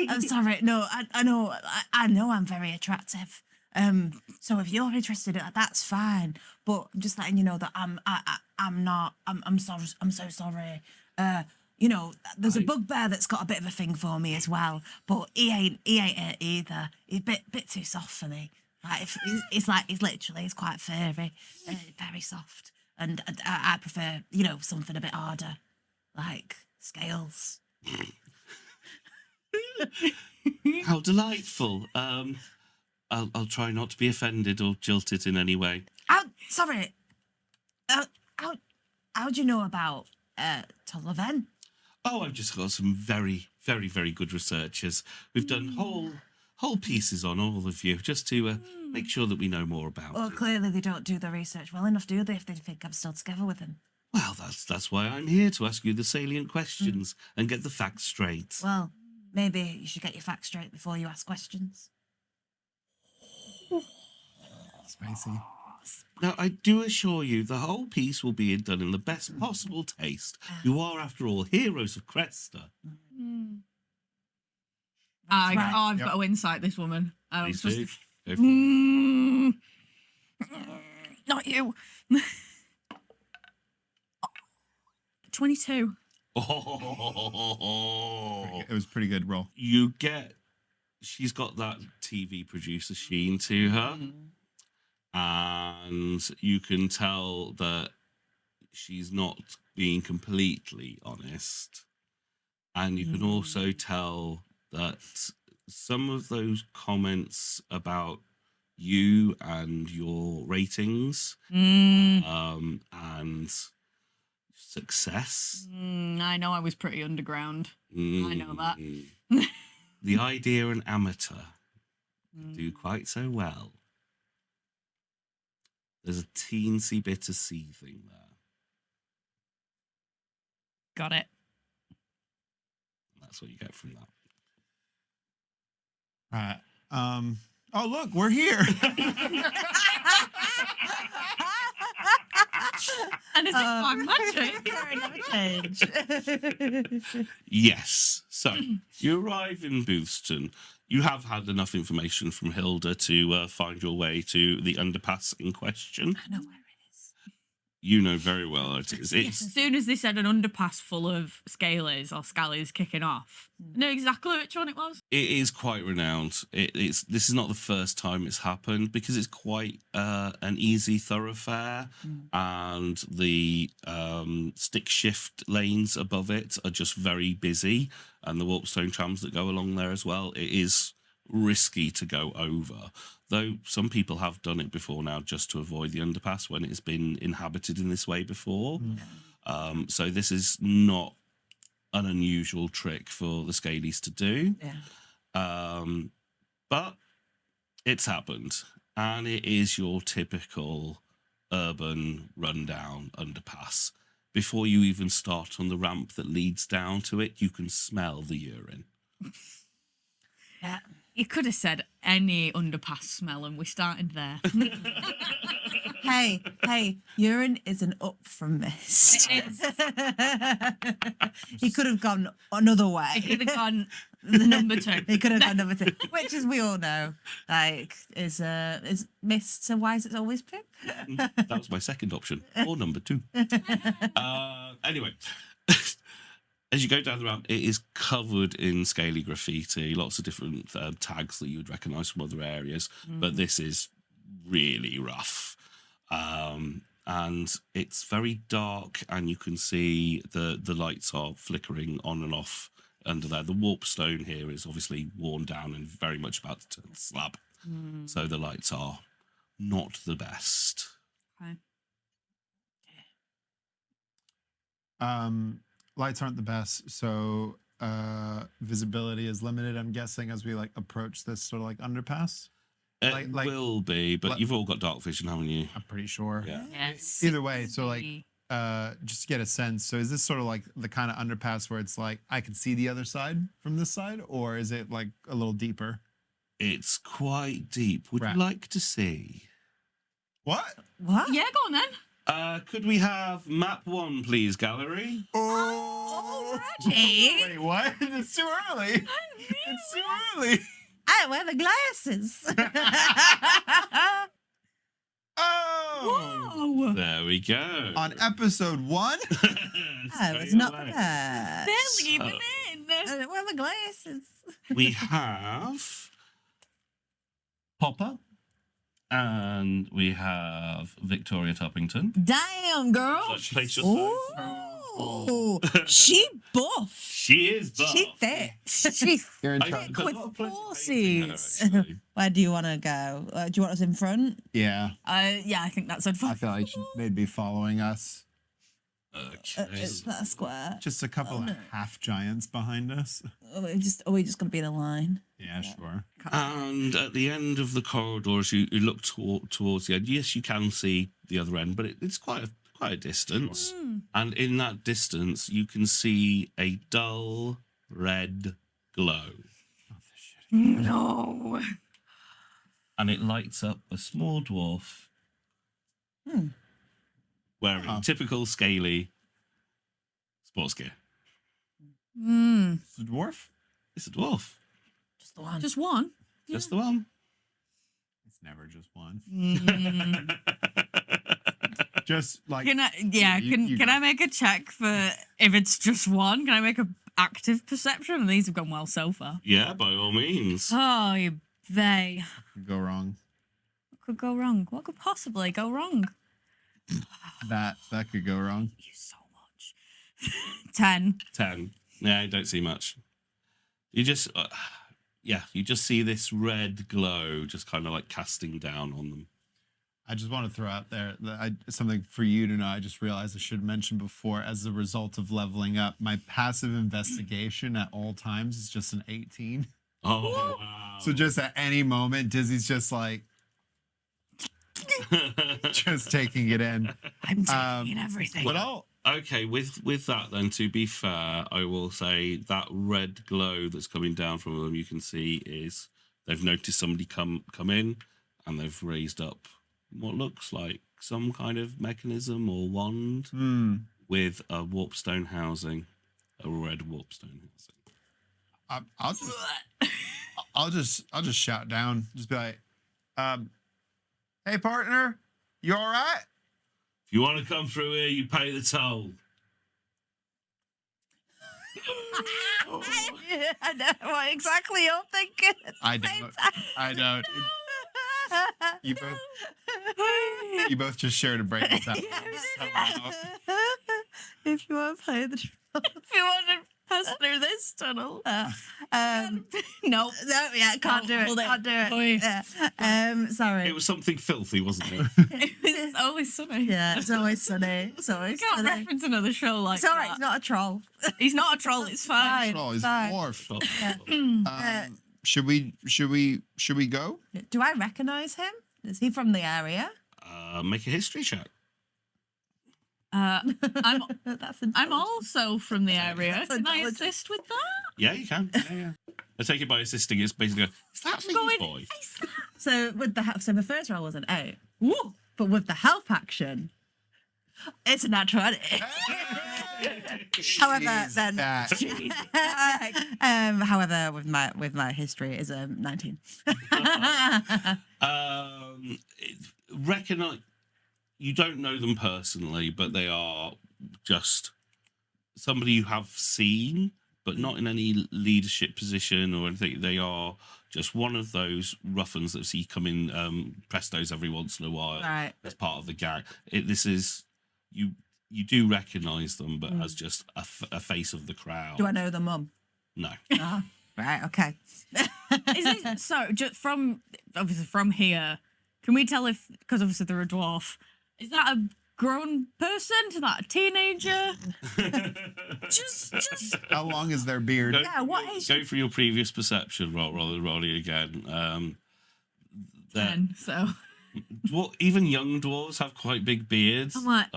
I'm sorry. No, I know. I know I'm very attractive. So if you're interested, that's fine. But I'm just letting you know that I'm not. I'm sorry. I'm so sorry. You know, there's a bugbear that's got a bit of a thing for me as well. But he ain't it either. He's a bit too soft for me. Like he's quite furry, very soft. And I prefer, you know, something a bit harder, like scales. How delightful. I'll try not to be offended or jilted in any way. Sorry. How'd you know about Tollivan? Oh, I've just got some very, very, very good researchers. We've done whole pieces on all of you just to make sure that we know more about Well, you. clearly they don't do the research well enough, do they, if they think I'm still together with him? Well, that's why I'm here, to ask you the salient questions and get the facts straight. Well, maybe you should get your facts straight before you ask questions. Spicy. Now, I do assure you, the whole piece will be done in the best possible taste. You are, after all, heroes of Cresta. I've Right. got to insight this woman. Please do. Go for it. Not you. 22. Oh, It was a pretty good roll. you get. She's got that TV producer sheen to her, and you can tell that she's not being completely honest. And you can also tell that some of those comments about you and your ratings and success. I know I was pretty underground. I know that. The idea an amateur could do quite so well. There's a teensy bit of seething there. Got it. That's what you get from that. Right. Oh, look, we're here. And is this my magic? Sorry, never change. Yes. So you arrive in Boothstown. You have had enough information from Hilda to find your way to the underpass in question. I know where it is. You know very well it is. It's As soon as they said an underpass full of scalies or scallies kicking off, I knew exactly which one it was. It is quite renowned. This is not the first time it's happened because it's quite an easy thoroughfare, and the stick shift lanes above it are just very busy, and the Warpstone trams that go along there as well. It is risky to go over, though some people have done it before now just to avoid the underpass when it's been inhabited in this way before. So this is not an unusual trick for the Scalies to do. Yeah. But it's happened, and it is your typical urban rundown underpass. before you even start on the ramp that leads down to it, you can smell the urine. Yeah. You could have said any underpass smell, and we started there. Hey, urine is an up from mist. It is. He could have gone another way. It could have gone the number 2. He could have gone number 2, which, as we all know, like is mist. So why is it always poo? That was my second option, or number 2. Anyway, as you go down the ramp, it is covered in scaly graffiti, lots of different tags that you would recognise from other areas, but this is really rough. And it's very dark, and you can see the lights are flickering on and off under there. The warp stone here is obviously worn down and very much about to turn slab. So the lights are not the best. Okay. Lights aren't the best, so visibility is limited, I'm guessing, as we like approach this sort of like underpass. It Like- will be, but like- you've all got dark vision, haven't you? I'm pretty sure. Yeah. Yes. Either way, so like just to get a sense, so is this sort of like the kind of underpass where it's like I can see the other side from this side, or is it like a little deeper? It's quite deep. Would Right. you like to see? What? What? Yeah, go on then. Could we have map 1, please, gallery? Oh, Already? wait, what? It's too early. It's too early. I wear the glasses. Oh, Oh, There we go. on episode 1. I was Straight not away. prepared. barely even So- in. I wear the glasses. We have Popper, and we have Victoria Toppington. Damn, girl. Let's place your Ooh, she buff. She is buff. She thick. She's You're in I charge. think a with lot of places painting her, forces. actually. Where do you want to go? Do you want us in front? Yeah, Yeah, I think that's I advice. feel like they'd be following us. Okay. It's not a square. Just a couple of half giants behind us. Are we just gonna be in a line? Yeah, sure. And at the end of the corridors, you look towards the end. Yes, you can see the other end, but it's quite a distance. And in that distance, you can see a dull red glow. No. And it lights up a small dwarf wearing Oh. typical scaly sports gear. It's a dwarf. It's a dwarf. Just the one. Just one. Just the one. It's never just one. Mm. Just like Can I? Can I make a check for if it's just one? Can I make an active perception? These have gone well so far. Yeah, by all means. Oh, they go wrong. what could go wrong? What could possibly go wrong? That could go wrong. You so much. 10. 10. Yeah, I don't see much. You just, you just see this red glow just kind of like casting down on them. I just want to throw out there that something for you to know. I just realized I should mention before, as a result of leveling up, my passive investigation at all times is just an 18. Oh, wow. So just at any moment, Dizzy's just like, just taking it in. I'm Um, taking everything. But I'll, Okay, with that then, to be fair, I will say that red glow that's coming down from them, you can see is they've noticed somebody come in, and they've raised up what looks like some kind of mechanism or wand with a warpstone housing, a red warpstone housing. I'll just shout down, just be like, hey partner, you all right? If you want to come through here, you pay the toll. I know what exactly you're thinking. I don't. You both just shared a break this out. If you want to play the if you want to pass through this tunnel. no, No. yeah, can't do it. Hold it. Can't do it. Oi. Yeah. Sorry. It was something filthy, wasn't it? It's always sunny. Yeah, it's always sunny. It's You always can't sunny. reference another show like It's all right. that. It's not a troll. He's not a troll. It's fine. Oh, he's Fine. dwarf. Yeah. Should we go? Do I recognize him? Is he from the area? Make a history check. I'm That's I'm intelligent. also from the area. That's Can I intelligent. assist with that? Yeah, you can. Yeah. I take it by assisting. It's basically, is that for you, boy? So with so the first roll was an 8. Woo! But with the help action, it's a natural 20. However, Jeez, then that- however, with my history is a 19. Recognize you don't know them personally, but they are just somebody you have seen, but not in any leadership position or anything. They are just one of those ruffians that see come in prestos every once in a while Right. as part of the gang. This is you do recognise them, but as just a face of the crowd. Do I know the mum? No. Oh, right. Okay. Is it so? Just from obviously from here, can we tell if because obviously they're a dwarf? Is that a grown person? Is that a teenager? just How long is their beard? Yeah, what age? Go for your previous perception roll rather than rolling again. They're- 10. So even young dwarves have quite big beards. I'm like-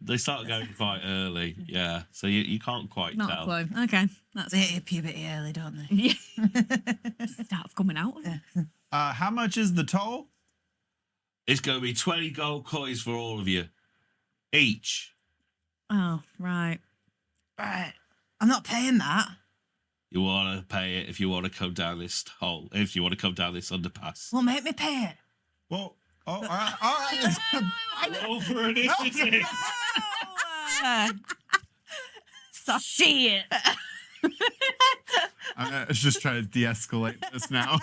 they start going quite early. Yeah, so you can't quite not a tell. clue. Okay, that's They hit puberty early, don't they? yeah. Just start coming out. Of it. How much is the toll? It's going to be 20 gold coins for all of you, each. Oh right. Right. I'm not paying that. You want to pay it if you want to come down this hole, if you want to come down this underpass. Well, make me pay it. Well, all right, all right. Roll for initiative. Stop. Shit. I'm just trying to de-escalate this now.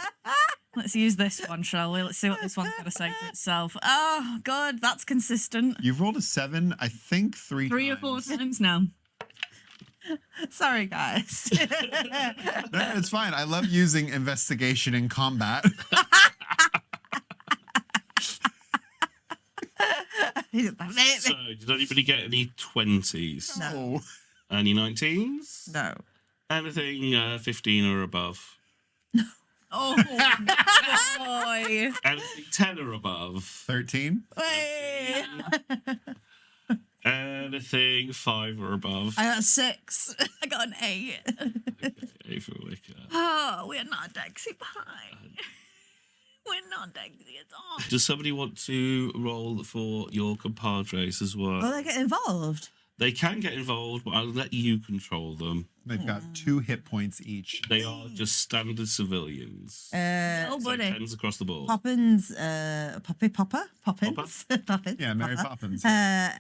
Let's use this one, shall we? Let's see what this one's going to say for itself. Oh, God, that's consistent. You've rolled a 7, I think, 3 3 or 4 times now. Sorry, guys. No, it's fine. I love using investigation in combat. So, did anybody get any 20s? No. Any 19s? No. Anything 15 or above? Oh, boy. Anything 10 or above? 13. Wait. Anything 5 or above? I got 6. I got an 8. Okay, for Wicker. Oh, we're not Dexy Pie. We're not Dexy at all. Does somebody want to roll for your compadres as well? Will they get involved? They can get involved, but I'll let you control them. They've got 2 hit points each. They are just standard civilians. Oh, So buddy. 10s across the board. Poppins, Poppins. Poppins. Yeah, Mary Poppins. I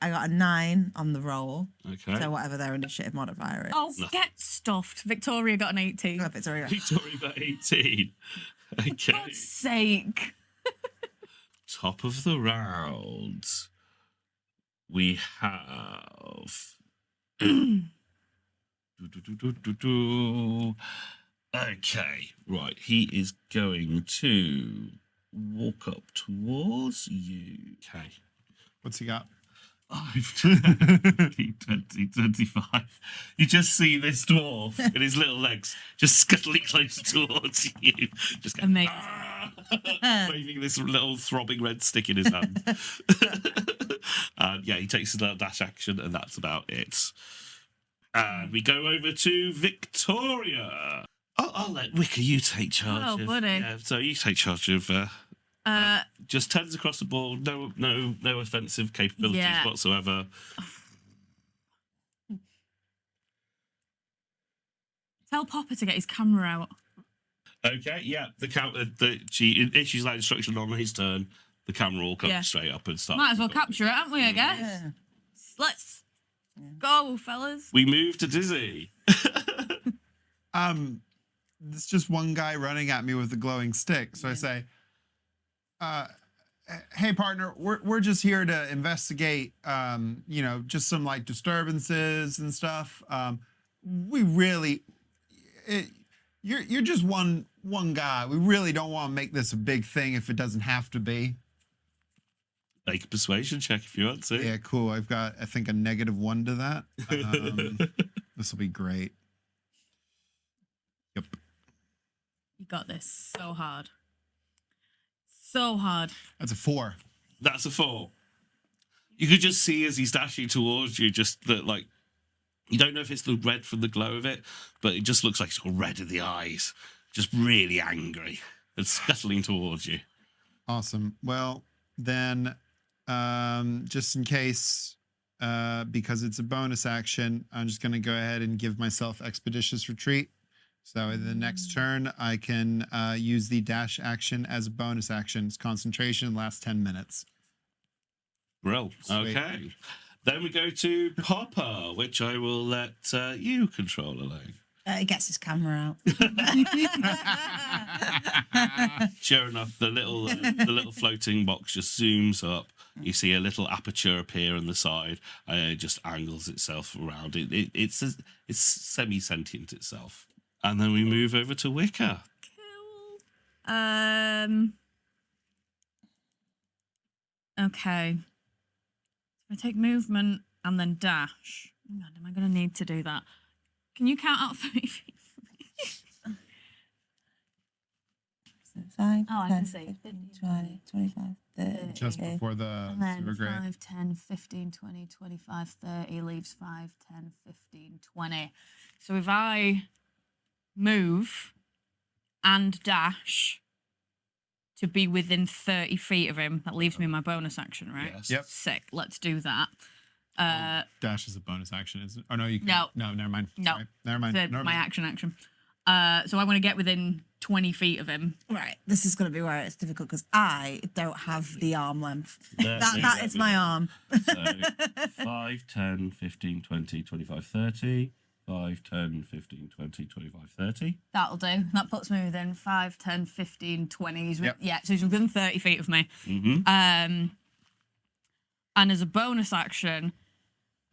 got a 9 on the roll. Okay. So whatever their initiative modifier is. Oh, get stuffed. Victoria got an 18. Oh, it's already Victoria got 18. Okay. God's sake. Top of the round. We have. Okay, right. He is going to walk up towards you. Okay. What's he got? 20, 25. You just see this dwarf and his little legs just scuttling closer towards you. Just going, Amazing. waving this little throbbing red stick in his hand. And yeah, he takes his little dash action, and that's about it. And we go over to Victoria. I'll let Wicker, you take charge. Oh, of, buddy. Yeah, so you take charge of just 10s across the board. No offensive capabilities Yeah. whatsoever. Tell Popper to get his camera out. Okay, yeah. She issues that instruction on his turn. The camera will come Yeah. straight up and start. Might as well capture it, haven't we, I guess? Yeah. Let's go, fellas. We move to Dizzy. There's just one guy running at me with a glowing stick. So I say, hey partner, we're just here to investigate just some like disturbances and stuff. You're just one guy. We really don't want to make this a big thing if it doesn't have to be. Make a persuasion check if you want to. Yeah, cool. I've got, I think, a -1 to that. This will be great. Yep. You got this so hard. So hard. That's a 4. That's a 4. You could just see as he's dashing towards you, just that, like, you don't know if it's the red from the glow of it, but it just looks like he's got red in the eyes, just really angry and scuttling towards you. Awesome. Well, then, just in case, because it's a bonus action, I'm just going to go ahead and give myself Expeditious Retreat. So in the next turn, I can use the dash action as a bonus action. It's concentration, lasts 10 minutes. Brill. Sweet. Okay. Then we go to Popper, which I will let you control alone. He gets his camera out. Sure enough, the little floating box just zooms up. You see a little aperture appear on the side, and it just angles itself around. It's semi-sentient itself. And then we move over to Wicca. Cool. Okay. If I take movement and then dash. Oh God, am I going to need to do that? Can you count out 30 feet for me? 5, Oh, I 10, can see. 15, 20, 25, 30. Just before the And then super great. 5, 10, 15, 20, 25, 30 leaves 5, 10, 15, 20. So if I move and dash to be within 30 feet of him, that leaves me my bonus action, right? Yes. Yep. Sick. Let's do that. Dash is a bonus action, isn't it? Oh, no, you can. No. No, never mind. No. Sorry. Never mind. So Never my mind. action. So I want to get within 20 feet of him. Right, this is going to be where it's difficult because I don't have the arm length. Let me That get is with my it. arm. So 5, 10, 15, 20, 25, 30. 5, 10, 15, 20, 25, 30. That'll do. That puts me within 5, 10, 15, 20. Yep. Yeah, so he's within 30 feet of me. Mm-hmm. And as a bonus action,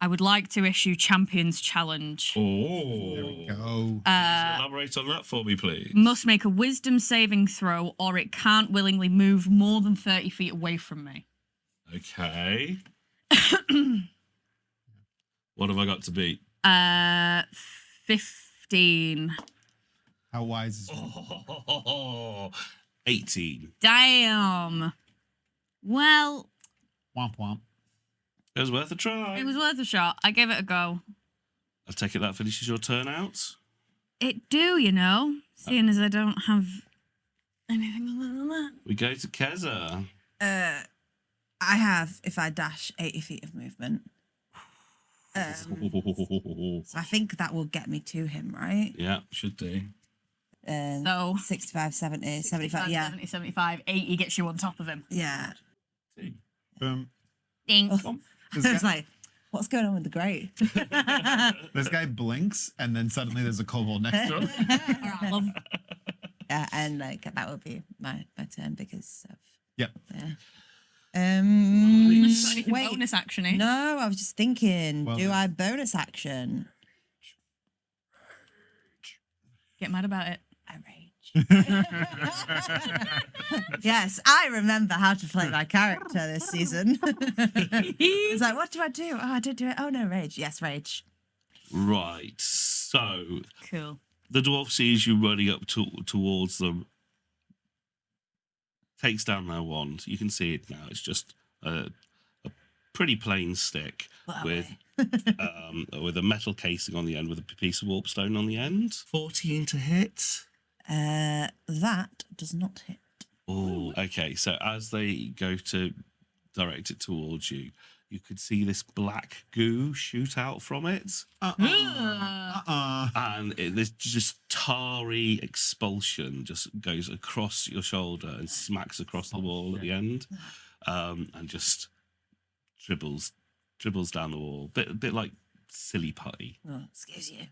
I would like to issue Champions Challenge. Oh. There we go. Elaborate on that for me, please. Must make a wisdom saving throw or it can't willingly move more than 30 feet away from me. Okay. What have I got to beat? 15. How wise is Oh, 18. Damn. Well, Womp womp. It was worth a try. it was worth a shot. I gave it a go. I take it that finishes your turn out. It do, you know, seeing as I don't have anything other than that. We go to Keza. I have, if I dash, 80 feet of movement. So I think that will get me to him, right? Yeah, should do. So 65, 70, 75, yeah. 70, 75, 80 gets you on top of him. Yeah. Boom. Ding. This I was guy, like, what's going on with the grate? this guy blinks, and then suddenly there's a kobold next to him. Alright, love. Yeah, and like that would be my turn because of Yep. wait. Bonus action, eh? No, I was just thinking, Well, do then- I bonus action? Get mad about it. I rage. Yes, I remember how to play my character this season. It's like, what do I do? Oh, I did do it. Oh no, rage. Yes, rage. Right. So Cool. the dwarf sees you running up towards them, takes down their wand. You can see it now. It's just a pretty plain stick with a metal casing on the end with a piece of warpstone on the end. 14 to hit. That does not hit. Oh, okay. So as they go to direct it towards you, you could see this black goo shoot out from it. And this just tarry expulsion just goes across your shoulder and smacks across the wall at the end, and just dribbles down the wall. Bit like silly putty. Oh, excuse you.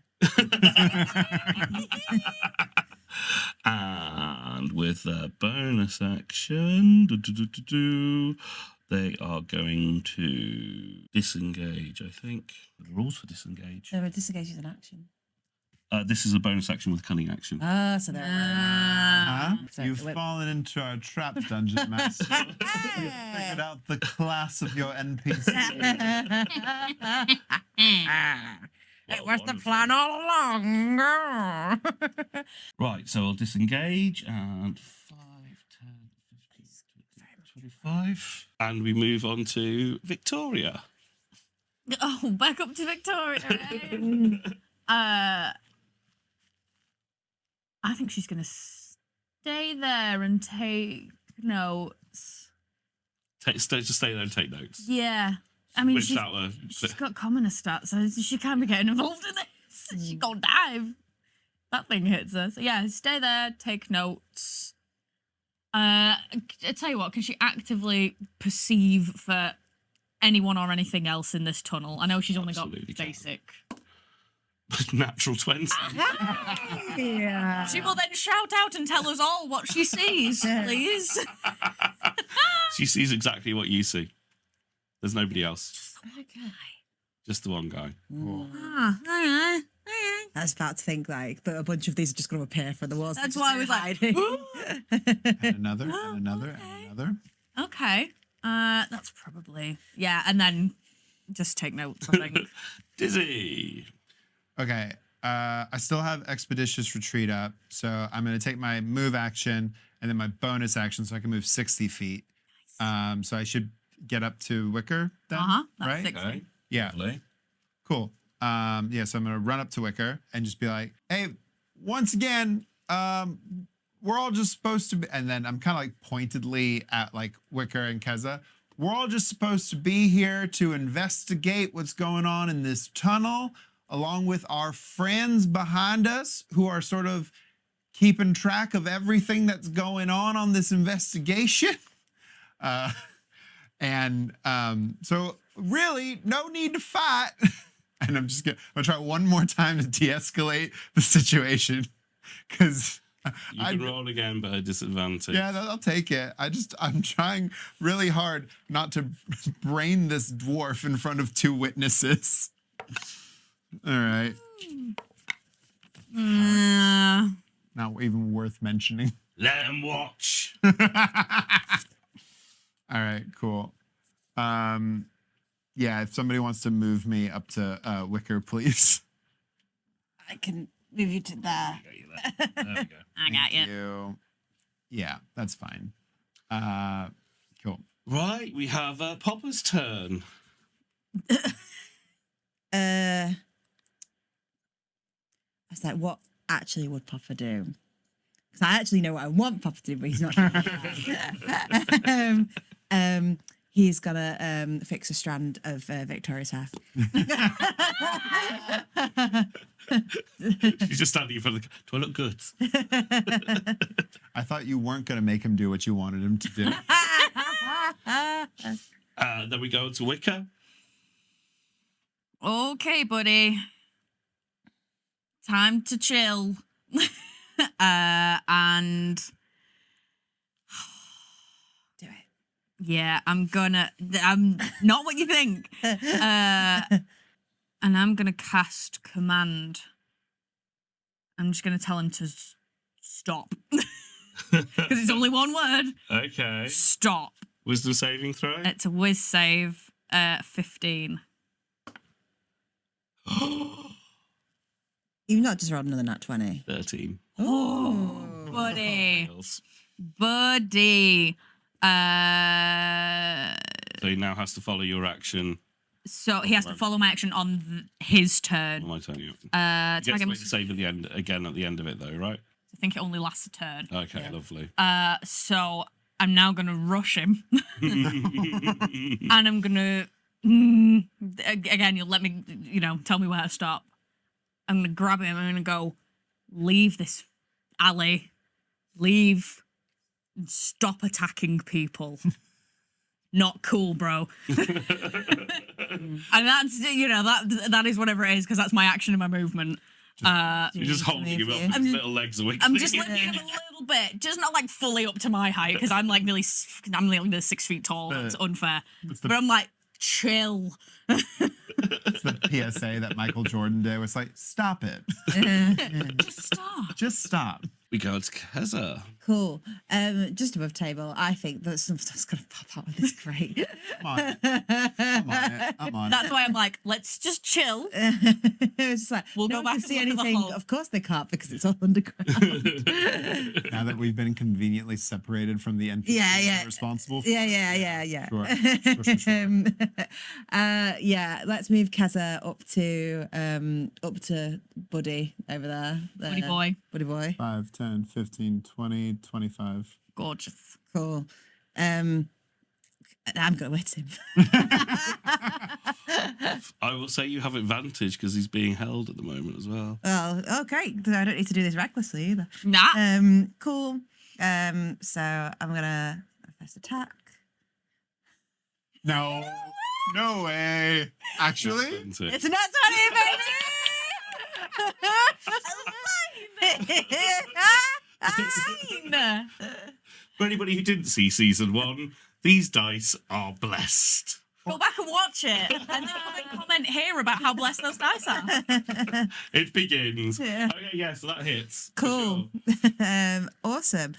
And with a bonus action, they are going to disengage, I think. The rules for disengage. So disengage is an action. This is a bonus action with cunning action. Ah, so they're Huh? So You've wait. fallen into our trap, Dungeon Master. You've figured out the class of your NPC. It was the plan all along. Right, so I'll disengage and 5, 10, 15, 20, 25. And we move on to Victoria. Oh, back up to Victoria. Right? I think she's gonna stay there and take notes. Just stay there and take notes. Yeah, I mean, Which that were she's got commoner stats, so she can't be getting involved in this. She gonna dive. That thing hits her. So yeah, stay there, take notes. I tell you what, can she actively perceive for anyone or anything else in this tunnel? I know she's only Absolutely got can. basic. Natural 20. Yeah. She will then shout out and tell us all what she sees, please. She sees exactly what you see. There's nobody else. Okay. Just the one guy. Ah, all right. I was about to think like that a bunch of these are just going to appear from the walls. That's Just why I was like, hiding. And another, and another, and another. okay. That's probably and then just take notes, I think. Dizzy. Okay. I still have Expeditious Retreat up, so I'm going to take my move action and then my bonus action so I can move 60 feet. So I should get up to Wicker then, That's right? 60. Okay. Yeah, Lovely. cool. Yeah, so I'm going to run up to Wicker and just be like, hey, once again, we're all just supposed to be, and then I'm kind of like pointedly at like Wicker and Keza. We're all just supposed to be here to investigate what's going on in this tunnel, along with our friends behind us who are sort of keeping track of everything that's going on this investigation. So really, no need to fight. And I'm gonna try one more time to de-escalate the situation, because You can roll again, but at disadvantage. yeah, I'll take it. I'm trying really hard not to brain this dwarf in front of two witnesses. All right. Not even worth mentioning. Let him watch. All right, cool. Yeah, if somebody wants to move me up to Wicker, please. I can move you to there. There we go. I got Thank you. you. Yeah, that's fine. Cool. Right, we have Popper's turn. I was like, what actually would Papa do? Because I actually know what I want Papa to do, but he's not. He's gonna fix a strand of Victoria's hair. She's just standing in front of the... Do I look good? I thought you weren't going to make him do what you wanted him to do. Then we go to Wicker. Okay, buddy. Time to chill. And Do it. yeah, I'm not what you think. And I'm gonna cast command. I'm just gonna tell him to stop. Because it's only one word. Okay. Stop. Wisdom saving throw. It's a whiz save, 15. You've not just rolled another nat 20. 13. Oh, buddy. Fails. Buddy. So he now has to follow your action So he has to follow my action on his on turn. my turn. Yeah. He Tag gets to him. make the save at the end again at the end of it though, right? I think it only lasts a turn. Okay, lovely. So I'm now gonna rush him, and I'm gonna again. You'll let me, tell me where to stop. I'm gonna grab him. I'm gonna go, leave this alley, leave, and stop attacking people. Not cool, bro. And that's that is whatever it is, because that's my action and my movement. You're just holding him up with his little legs away. I'm just lifting him a little bit, just not like fully up to my height, because I'm like nearly 6 feet tall. That's unfair. But I'm like, chill. It's the PSA that Michael Jordan did. Was like, stop it. Just stop. Just stop. We go to Keza. Cool. Just above table, I think that some stuff's gonna pop out of this crate. I'm on it. I'm on That's it. why I'm like, let's just chill. It's just like We'll no go one back can see and look at the anything. hole. Of course they can't because it's all underground. Now that we've been conveniently separated from the NPCs Yeah. we're responsible for. Yeah. Sure. Yeah, let's move Keza up to Buddy over there. Buddy boy. Buddy boy. 5, 10, 15, 20, 25. Gorgeous. Cool. I'm gonna hit him. I will say you have advantage because he's being held at the moment as well. Oh, great. I don't need to do this recklessly either. Nah. Cool. So I'm gonna first attack. No way. Actually, It's a nat 20, baby! Nah. For anybody who didn't see season 1, these dice are blessed. Go back and watch it, and then comment here about how blessed those dice are. It begins. Yeah. Okay, yeah, so that hits. for Cool. sure. Awesome.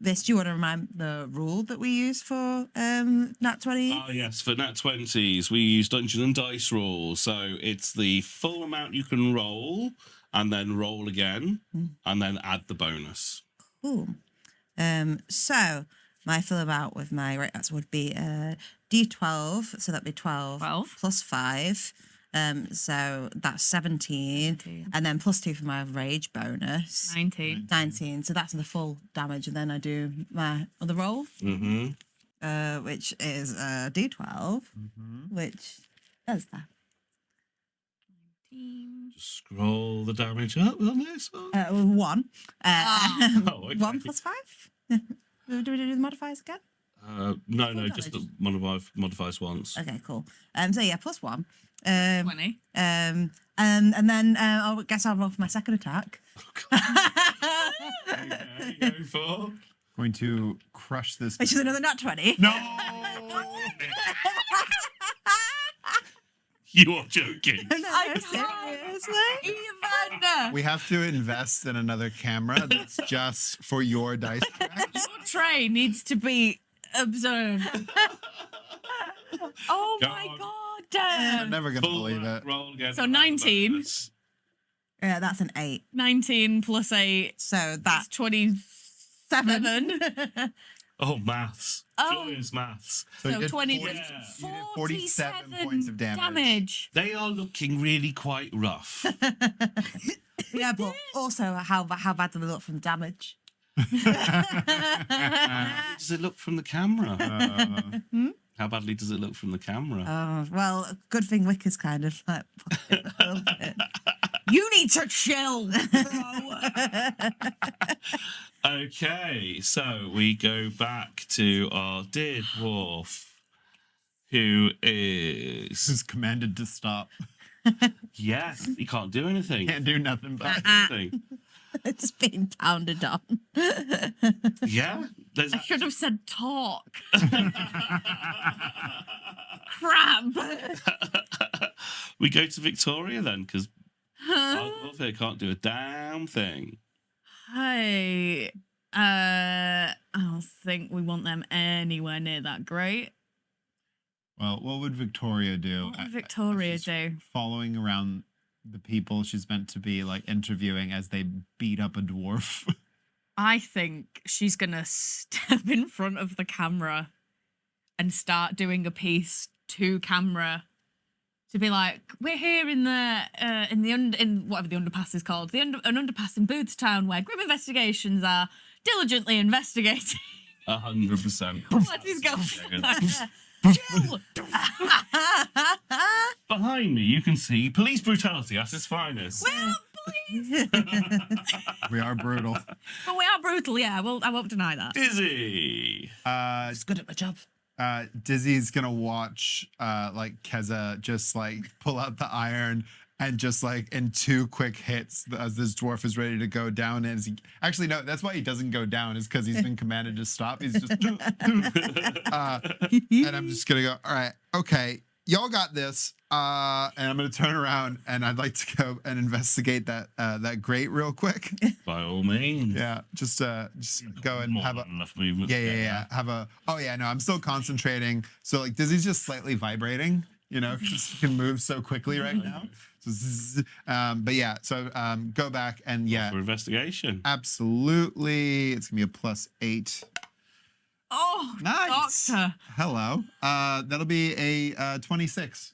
This, do you want to remind the rule that we use for nat 20? Ah, yes, for nat 20s, we use Dungeon and Dice rules. So it's the full amount you can roll, and then roll again, and then add the bonus. Cool. So my fill amount with my right answer would be D12, so that'd be 12 plus 5. So that's 17, and then plus 2 for my rage bonus. 19. So that's the full damage, and then I do my other roll, which is D12, which does that. Just scroll the damage up on this one. 1. Oh, okay. 1 plus 5. Do we do the modifiers again? No, just the modifiers once. Okay, cool. So yeah, plus 1. 20. And then I guess I'll roll for my second attack. Okay, go for. going to crush this. Which is another nat 20. No. You are joking. No, can't. seriously? Even We have to invest in another camera that's just for your dice track. your tray needs to be observed. Oh Go my on. god. I'm never gonna Full believe it. roll again. So and add the 19. bonus. Yeah, that's an 8. 19 plus 8. So That's that's 27. Oh, maths. Oh. Joyous maths. So you So did 20. 40 you did 47 points of damage. They are looking really quite rough. yeah, but also how bad do they look from damage? Does it look from the camera? How badly does it look from the camera? Oh, well, good thing Wicker's kind of like. a little bit. You need to chill, bro. Okay, so we go back to our dear dwarf, who is... Who's commanded to stop? Yes, he can't do anything. Can't do nothing but. Anything. It's being pounded on. Yeah, there's I should have said talk. Crap. We go to Victoria then, because our dwarf here can't do a damn thing. Hey, I don't think we want them anywhere near that great. Well, what would Victoria do? What would Victoria She's do? Following around the people she's meant to be like interviewing as they beat up a dwarf. I think she's gonna step in front of the camera and start doing a piece to camera to be like, we're here in whatever the underpass is called, an underpass in Boothstown where Grimm Investigations are diligently investigating. 100%. What is going on? Chill. Behind me, you can see police brutality at its finest. Well, please. We are brutal. But we are brutal, yeah. Well, I won't deny that. Dizzy. It's good at my job. Dizzy's gonna watch like Keza just like pull out the iron and just like in 2 quick hits as this dwarf is ready to go down. And actually no, that's why he doesn't go down, is because he's been commanded to stop. He's just and I'm just gonna go, all right, okay, y'all got this. And I'm gonna turn around and I'd like to go and investigate that grate real quick. By all means. Yeah, just go and More have than a enough movement. yeah. Have a no, I'm still concentrating. So like Dizzy's just slightly vibrating, because he can move so quickly right now. So but yeah, so go back and For investigation. absolutely, it's gonna be a +8. Oh, Nice. doctor. Hello. That'll be a 26.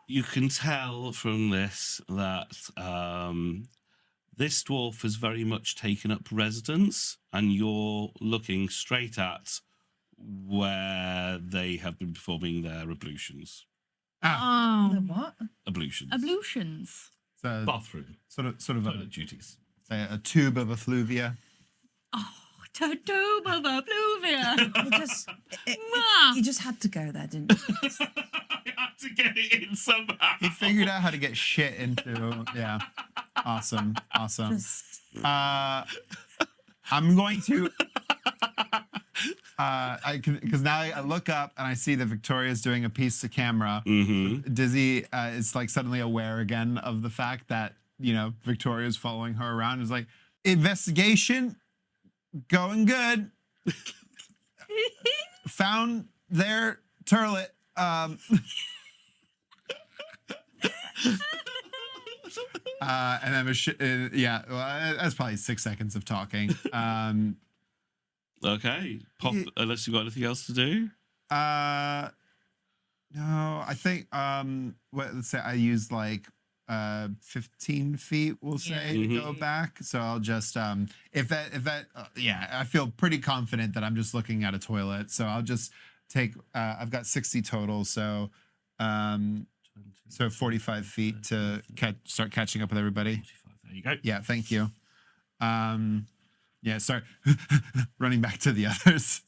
You can tell from this that this dwarf has very much taken up residence, and you're looking straight at where they have been performing their ablutions. The Oh, what? Ablutions. ablutions. So Bathroom. sort of Toilet duties. say a tube of effluvia. To do of oblivia. You just had to go there, didn't you? I had to get it in somehow. He figured out how to get shit into. Yeah. Awesome. Just I'm going to. Because now I look up and I see that Victoria's doing a piece to camera. Mm-hmm. Dizzy is like suddenly aware again of the fact that Victoria's following her around. Is like investigation going good. Found their turlet. And then that's probably 6 seconds of talking. Okay. Pop, unless you've got anything else to do. No, I think let's say I used like 15 feet, we'll say, to go back. So I'll just if that I feel pretty confident that I'm just looking at a toilet. So I'll just take I've got 60 total, so 45 feet to start catching up with everybody. There you go. Yeah, thank you. Start running back to the others.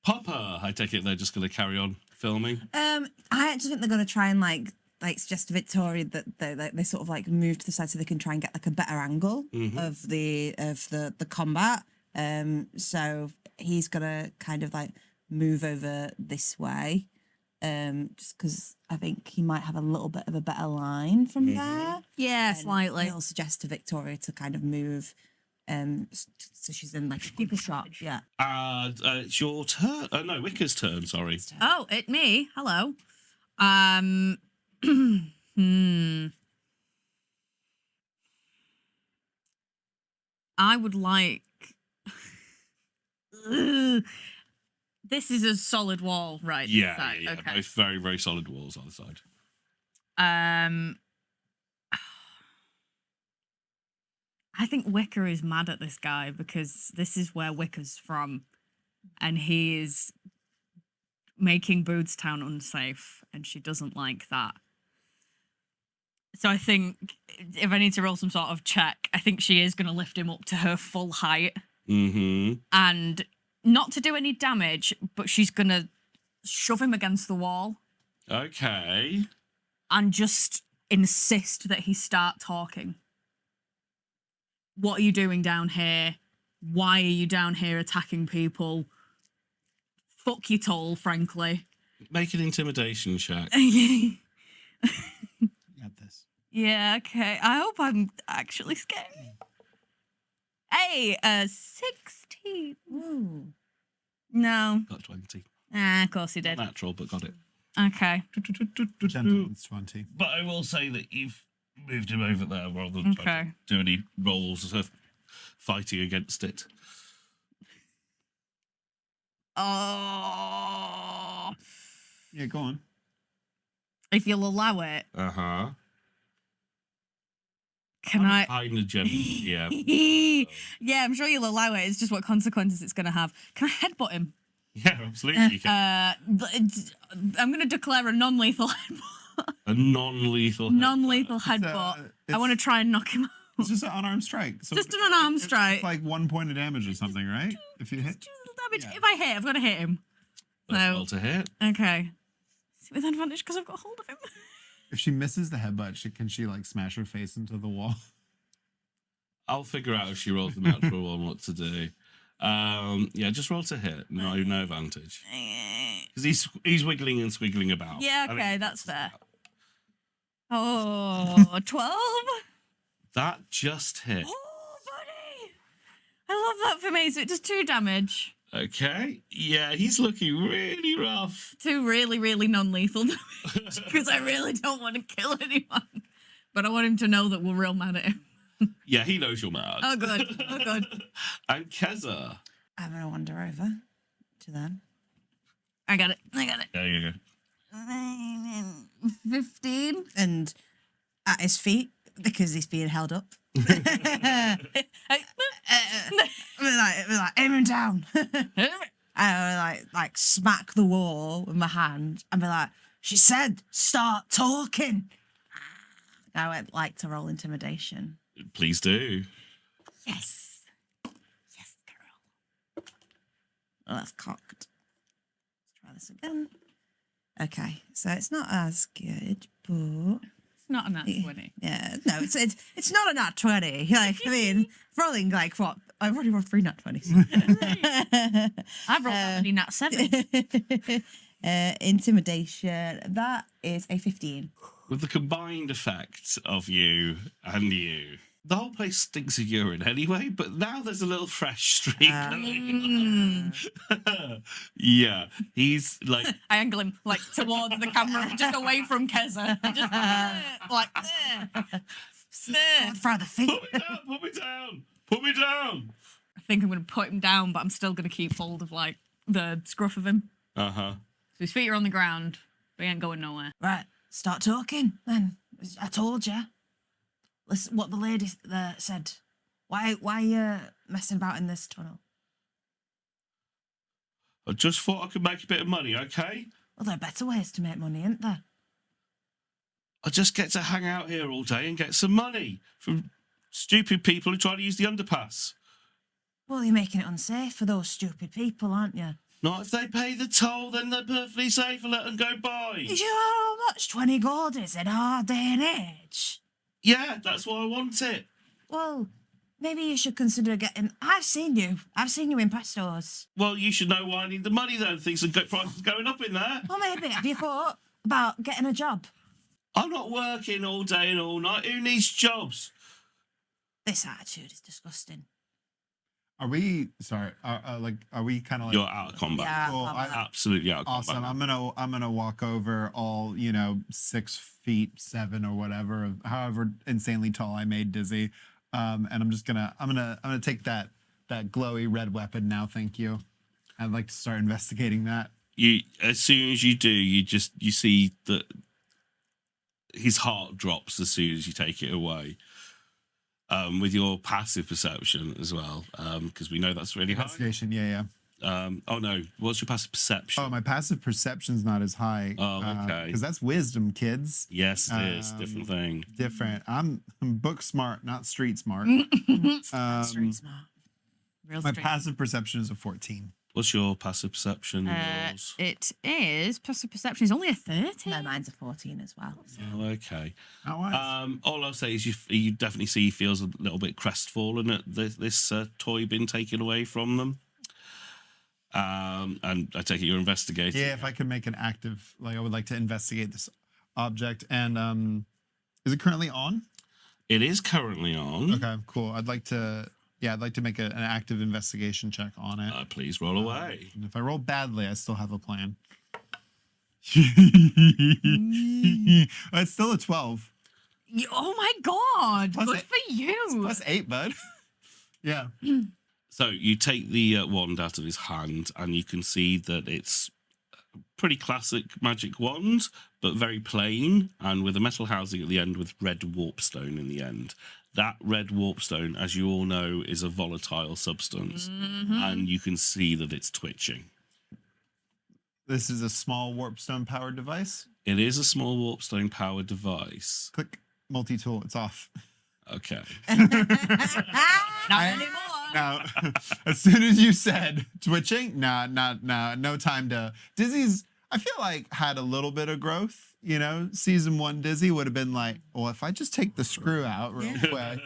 Popper, I take it they're just going to carry on filming. I actually think they're gonna try and like suggest to Victoria that they sort of like move to the side so they can try and get like a better angle of the combat. So he's gonna kind of like move over this way, just because I think he might have a little bit of a better line from there. Yeah, And slightly. He'll suggest to Victoria to kind of move, so she's in like keep a shot. Yeah. It's your turn. No, Wicker's turn. Sorry. Oh, it me. Hello. I would like. This is a solid wall, right? this Yeah, side. yeah. Okay. Both very, very solid walls on the side. I think Wicker is mad at this guy because this is where Wicker's from, and he is making Boothstown unsafe, and she doesn't like that. So I think if I need to roll some sort of check, I think she is going to lift him up to her full height, and not to do any damage, but she's going to shove him against the wall Okay. and just insist that he start talking. What are you doing down here? Why are you down here attacking people? Fuck you, toll, frankly. Make an intimidation check. You got this. Yeah, okay. I hope I'm actually scared. Hey, 16. Ooh. No. Got 20. Ah, of course you Not did. natural, but got it. Okay. Gentleman's 20. But I will say that you've moved him over there rather than try Okay. to do any rolls of fighting against it. Oh. Yeah, go on. If you'll allow it, Uh-huh. can I... Kind of gently, yeah. Yeah, I'm sure you'll allow it. It's just what consequences it's going to have. Can I headbutt him? Yeah, absolutely. You can. I'm going to declare a non-lethal headbutt. A non-lethal headbutt. Non-lethal headbutt. I want to try and knock him out. It's just an unarmed strike. So Just an unarmed strike. It's like 1 point of damage or something, right? If you hit. Just do a little damage. Yeah. If I hit, I've got to hit him. That's No. well to hit. Okay. Is it with advantage because I've got hold of him? If she misses the headbutt, can she like smash her face into the wall? I'll figure out if she rolls the natural one what to do. Yeah, just roll to hit. No advantage. because he's wiggling and squiggling about. Yeah, I mean, okay, that's fair. Oh, 12? That just hit. Oh, buddy! I love that for me. So it does 2 damage. Okay. Yeah, he's looking really rough. 2 really, really non-lethal damage. Because I really don't want to kill anyone. But I want him to know that we're real mad at him. Yeah, he knows you're mad. Oh, good. Oh, good. And Keza. I'm going to wander over to them. I got it. There you go. 15. And at his feet, because he's being held up. We're like, aim him down. I would like smack the wall with my hand and be like, she said, start talking. I would like to roll intimidation. Please do. Yes. Yes, girl. Oh, that's cocked. Let's try this again. Okay, so it's not as good, but It's not a nat 20. yeah, no, it's not a nat 20. Like, I mean, rolling like what? I've already rolled 3 nat 20s. I've rolled that many nat 7. Intimidation. That is a 15. With the combined effect of you and you, the whole place stinks of urine anyway, but now there's a little fresh streak going on. Yeah, he's like... I angle him like towards the camera, just away from Keza. Just like, For the feet. Put me down, put me down, put me down. I think I'm going to put him down, but I'm still going to keep hold of like the scruff of him. Uh-huh. So his feet are on the ground, but he ain't going nowhere. Right, start talking then. I told you. Listen, what the lady said. Why are you messing about in this tunnel? I just thought I could make a bit of money, okay? Well, there are better ways to make money, isn't there? I just get to hang out here all day and get some money from stupid people who try to use the underpass. Well, you're making it unsafe for those stupid people, aren't you? Not if they pay the toll, then they're perfectly safe and let them go by. Did you know how much 20 gold is in our day and age? Yeah, that's why I want it. Well, maybe you should consider getting... I've seen you in Prestos. Well, you should know why I need the money then. Things are prices going up in there. Or maybe, have you thought about getting a job? I'm not working all day and all night. Who needs jobs? This attitude is disgusting. Are we sorry? Are we kind of like You're out of combat. Yeah. Cool, Absolutely out of awesome. combat. I'm gonna walk over all 6 feet 7 or whatever, of however insanely tall I made Dizzy, and I'm gonna take that glowy red weapon now. Thank you. I'd like to start investigating that. As soon as you do, you see that his heart drops as soon as you take it away. With your passive perception as well, because we know that's really high. Investigation, yeah. Oh no, what's your passive perception? Oh, my passive perception's not as high. Oh, okay. Because that's wisdom, kids. Yes, it is. Different thing. Different. I'm book smart, not street smart. Street smart. Real My street. passive perception is a 14. What's your passive perception? Yours? It is passive perception is only a 30. No, mine's a 14 as well. So. Oh, okay. How wise? All I'll say is you definitely see he feels a little bit crestfallen at this toy being taken away from them. And I take it you're investigating. Yeah, if I could make an active, I would like to investigate this object. And is it currently on? It is currently on. Okay, cool. I'd like to make an active investigation check on it. Please roll away. And if I roll badly, I still have a plan. It's still a 12. Oh my god! Plus Good eight- for you. Plus 8, bud. Yeah. So you take the wand out of his hand, and you can see that it's a pretty classic magic wand, but very plain, and with a metal housing at the end with red warpstone in the end. That red warpstone, as you all know, is a volatile substance, and you can see that it's twitching. This is a small warpstone powered device. It is a small warpstone powered device. Click multi-tool. It's off. Okay. Not anymore. Now, as soon as you said twitching, no time to... Dizzy's, I feel like, had a little bit of growth You know, season 1 Dizzy would have been like, well, if I just take the screw out real quick.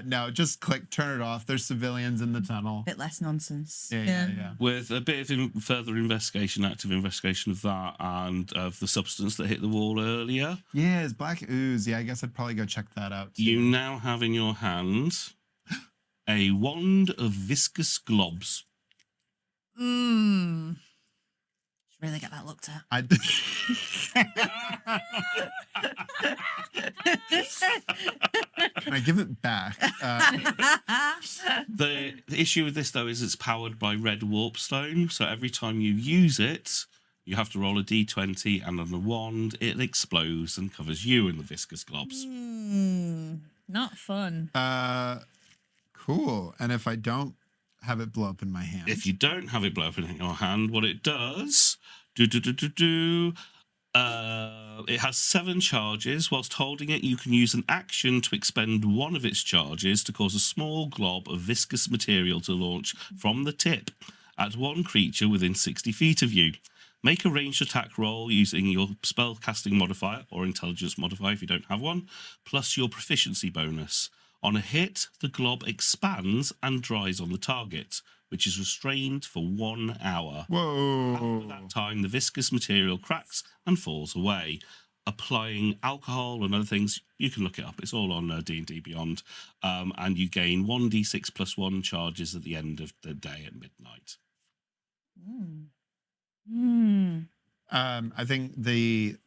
No, just click, turn it off. There's civilians in the tunnel. Bit less nonsense. Yeah. With a bit of further investigation, active investigation of that and of the substance that hit the wall earlier. Yeah, it's black ooze. Yeah, I guess I'd probably go check that out too. You now have in your hand a wand of viscous globs. Should really get that looked at. Can I give it back? The issue with this, though, is it's powered by red warpstone. So every time you use it, you have to roll a d20, and on the wand, it explodes and covers you in the viscous globs. Not fun. Cool. And if I don't have it blow up in my hand? If you don't have it blow up in your hand, what it does, it has 7 charges. Whilst holding it, you can use an action to expend one of its charges to cause a small glob of viscous material to launch from the tip at one creature within 60 feet of you. Make a ranged attack roll using your spellcasting modifier or intelligence modifier if you don't have one, plus your proficiency bonus. On a hit, the glob expands and dries on the target, which is restrained for 1 hour. Whoa. After that time, the viscous material cracks and falls away. Applying alcohol and other things, you can look it up. It's all on D&D Beyond. And you gain 1d6 plus 1 charges at the end of the day at midnight. I think the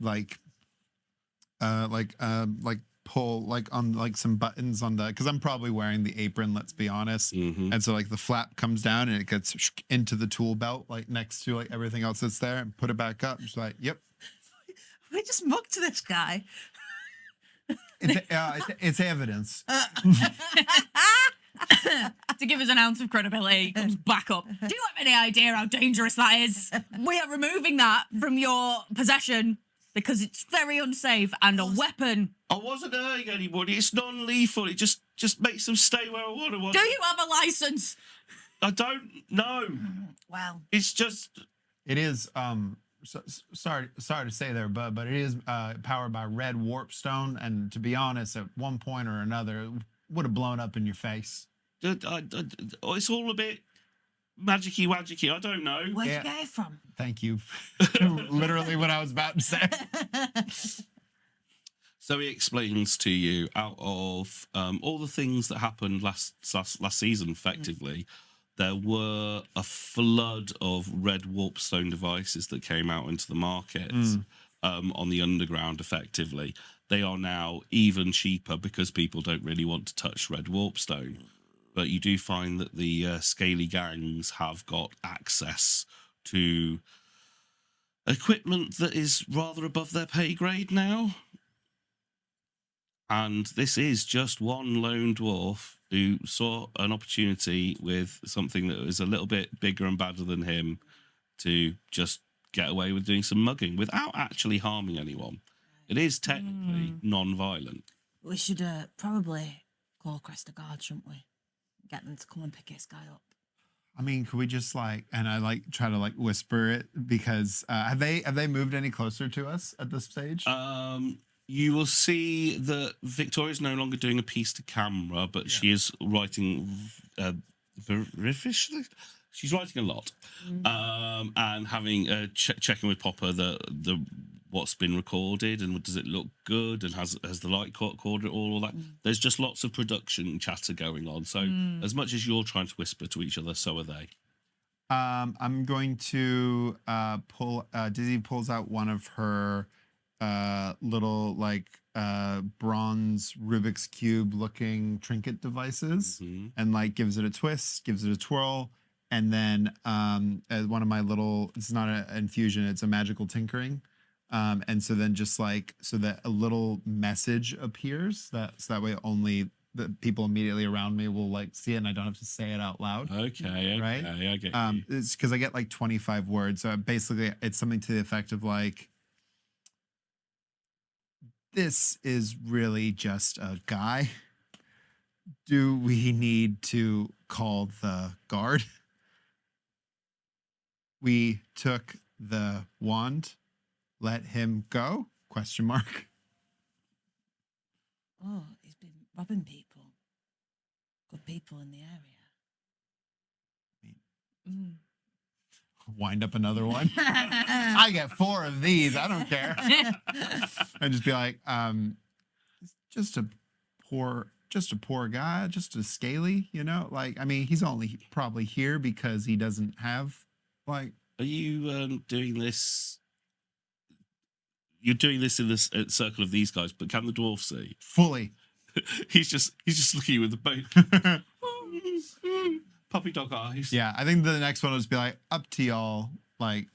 pull on some buttons on the, because I'm probably wearing the apron, let's be honest, and so the flap comes down and it gets into the tool belt next to everything else that's there, and put it back up. Just yep. We just mugged this guy. It's evidence. To give us an ounce of credibility, comes back up. Do you have any idea how dangerous that is? We are removing that from your possession because it's very unsafe and a weapon. I wasn't hurting anybody. It's non-lethal. It just makes them stay where I want to. Do you have a license? I don't know. Well, It's just... It is sorry to say there, bud, but it is powered by red warpstone, and to be honest, at one point or another, it would have blown up in your face. It's all a bit magicy wagicy. I don't know. where'd you get it from? Thank you. Literally what I was about to say. So he explains to you, out of all the things that happened last season, effectively, there were a flood of red warpstone devices that came out into the market on the underground, effectively. They are now even cheaper because people don't really want to touch red warpstone. But you do find that the scaly gangs have got access to equipment that is rather above their pay grade now. And this is just one lone dwarf who saw an opportunity with something that was a little bit bigger and badder than him to just get away with doing some mugging without actually harming anyone. It is technically non-violent. We should probably call Cresta Guard, shouldn't we? Get them to come and pick this guy up. I mean, could we just and I try to whisper it, because have they moved any closer to us at this stage? You will see that Victoria's no longer doing a piece to camera, but she is writing verifishly. She's writing a lot, and having checking with Popper the what's been recorded and does it look good, and has the light recorded all that. There's just lots of production chatter going on. So as much as you're trying to whisper to each other, so are they. I'm going to pull. Dizzy pulls out one of her little bronze Rubik's Cube looking trinket devices, and gives it a twist, gives it a twirl, and then as one of my little, it's not an infusion, it's a magical tinkering, and so then just so that a little message appears, so that way only the people immediately around me will see it, and I don't have to say it out loud. Okay, right? I get you. It's because I get 25 words, so basically it's something to the effect of this is really just a guy. Do we need to call the guard? We took the wand. Let him go? ? Question mark. Oh, he's been robbing people. Good people in the area. Wind up another one. I get 4 of these. I don't care. And just be like, just a poor guy, just a scaly, you know? Like, I mean, he's only probably here because he doesn't have, like... Are you doing this? You're doing this in this circle of these guys, but can the dwarf see? Fully. he's just looking with the boat. Puppy dog eyes. Yeah, I think the next one will just be like, up to y'all, like,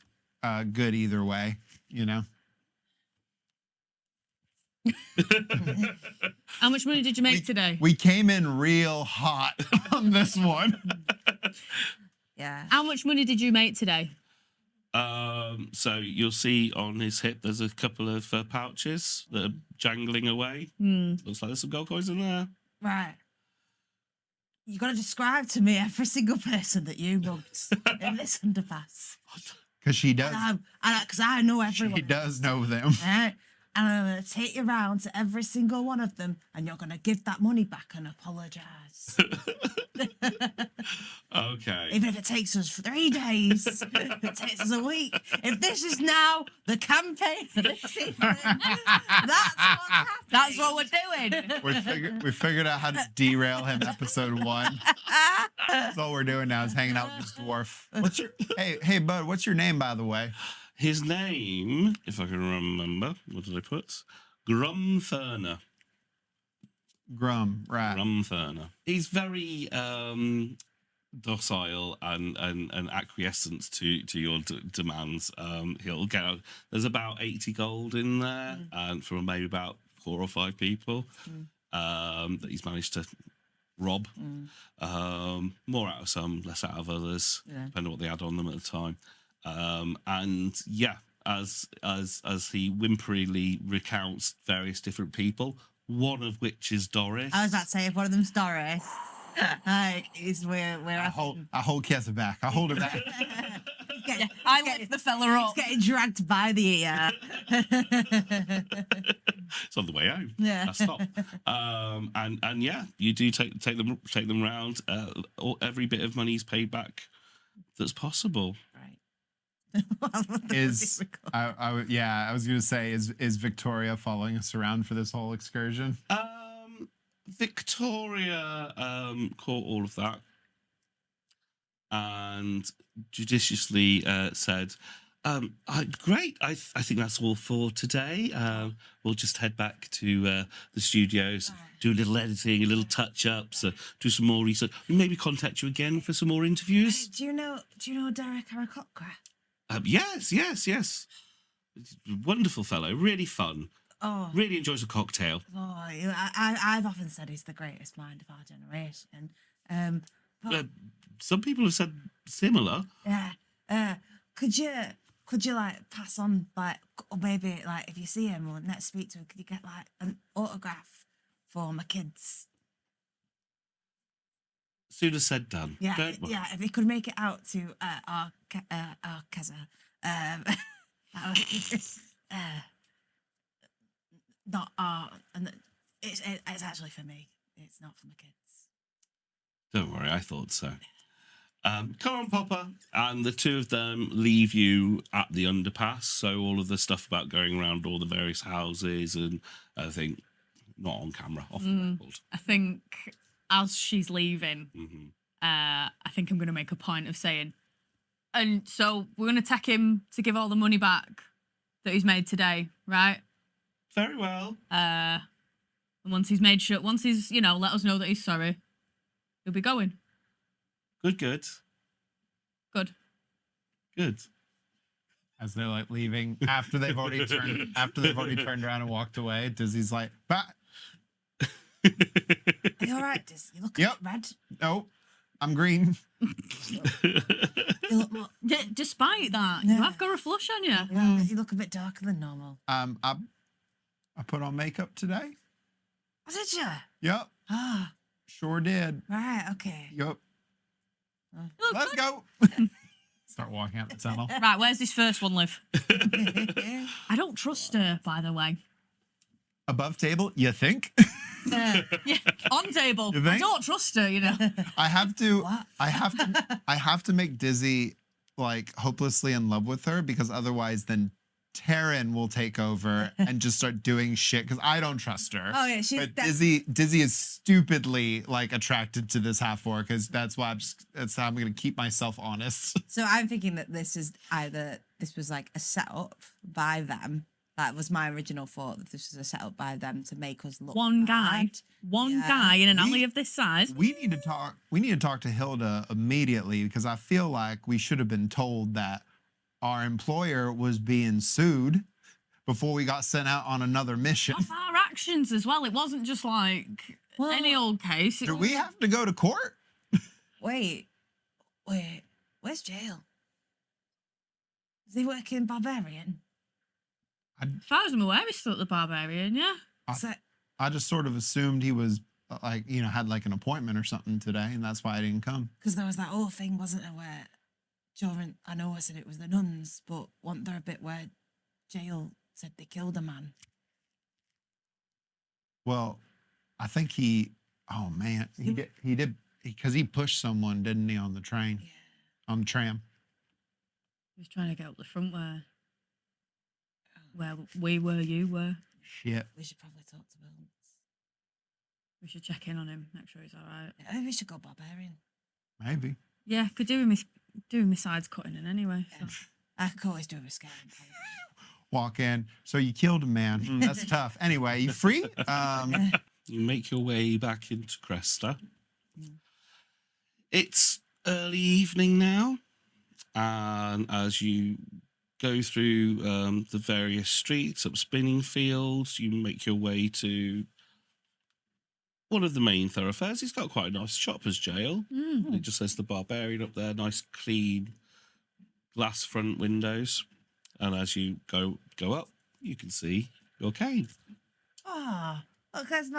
good either way, you know? How much money did you make today? We came in real hot on this one. Yeah. How much money did you make today? So you'll see on his hip there's a couple of pouches that are jangling away. Looks like there's some gold coins in there. Right. You got to describe to me every single person that you robbed in this underpass. Because she does. Because I know everyone. She does know them. Right? And I'm going to take you round to every single one of them, and you're going to give that money back and apologise. Okay. Even if it takes us 3 days, if it takes us a week. If this is now the campaign for this season, that's what we're doing. We figured out how to derail him episode 1. That's all we're doing now is hanging out with this dwarf. Hey bud, what's your name, by the way? His name, if I can remember, what did I put? Grumferner. Grum, right. Grumferner. He's very docile and acquiescent to your demands. He'll get out. There's about 80 gold in there, and from maybe about 4 or 5 people that he's managed to rob. More out of some, less out of others, depending on what they had on them at the time. And yeah, as he whimperily recounts various different people, one of which is Doris. I was about to say, if one of them's Doris, like, I hold Kessa back. I hold her back. I lift the fella up. He's getting dragged by the ear. It's on the way home. Yeah. That's stop. And yeah, you do take them round. Every bit of money is paid back that's possible. I was gonna say, is Victoria following us around for this whole excursion? Victoria caught all of that and judiciously said, great, I think that's all for today. We'll just head back to the studios, do a little editing, a little touch-ups, do some more research. Maybe contact you again for some more interviews. Do you know Derek Arakokra? Yes. Wonderful fellow, really fun. Oh, really enjoys a cocktail. Oh, I've often said he's the greatest mind of our generation. Some people have said similar. Yeah. Could you like pass on, like, or maybe like if you see him or next speak to him, could you get like an autograph for my kids? Sooner said, done. Yeah, Don't worry. yeah. If you could make it out to our Keza, not our, and it's actually for me. It's not for my kids. Don't worry, I thought so. Come on, Popper. And the two of them leave you at the underpass. So all of the stuff about going around all the various houses and everything, not on camera, off the record. I think as she's leaving, I think I'm going to make a point of saying, and so we're going to take him to give all the money back that he's made today, right? Very well. And once he's made sure, once he's, let us know that he's sorry, he'll be going. Good. As they're like leaving, after they've already turned around and walked away, Dizzy's like, bah. Are you all right, Diz? You look a bit red. No, I'm green. You look more. Despite that, you have got a flush on you. You look a bit darker than normal. I put on makeup today. Oh, did you? Yep, Ah, sure did. right. Okay. Yep. You look Let's good. go. Start walking out the tunnel. Right, where's this first one live? I don't trust her, by the way. Above table, you think? Yeah, on table. You I think? don't trust her, you know. I have to. What? I have to make Dizzy like hopelessly in love with her because otherwise, then Taryn will take over and just start doing shit because I don't trust her. Oh yeah, she's But Dizzy is stupidly like attracted to this half orc because that's how I'm gonna keep myself honest. So I'm thinking that this was like a setup by them. That was my original thought, that this was a setup by them to make us look One guy in an alley of this size. We need to talk. We need to talk to Hilda immediately because I feel like we should have been told that our employer was being sued before we got sent out on another mission. Of our actions as well. It wasn't just like any old case. Do we have to go to court? Wait, where's Jail? Is he working Barbarian? As far as I'm aware, he's still at the Barbarian, yeah. I just sort of assumed he was like, had like an appointment or something today, and that's why I didn't come. Because there was that whole thing, wasn't there, where I know I said it was the nuns, but wasn't there a bit where Jail said they killed a man? Well, I think oh man, he did because he pushed someone, didn't he, on the train, on the tram. He was trying to get up the front where we were, you were. Shit. We should probably talk to Bill. We should check in on him, make sure he's all right. Yeah, maybe we should go Barbarian. Maybe. Yeah, could do with my sides cutting in anyway. So. I could always do a scare. Walk in. So you killed a man. That's tough. Anyway, you free? You make your way back into Cresta. It's early evening now, and as you go through the various streets up spinning fields, you make your way to one of the main thoroughfares. He's got quite a nice shopper's jail. It just says the Barbarian up there, nice clean glass front windows. And as you go up, you can see your cane. Oh, look, there's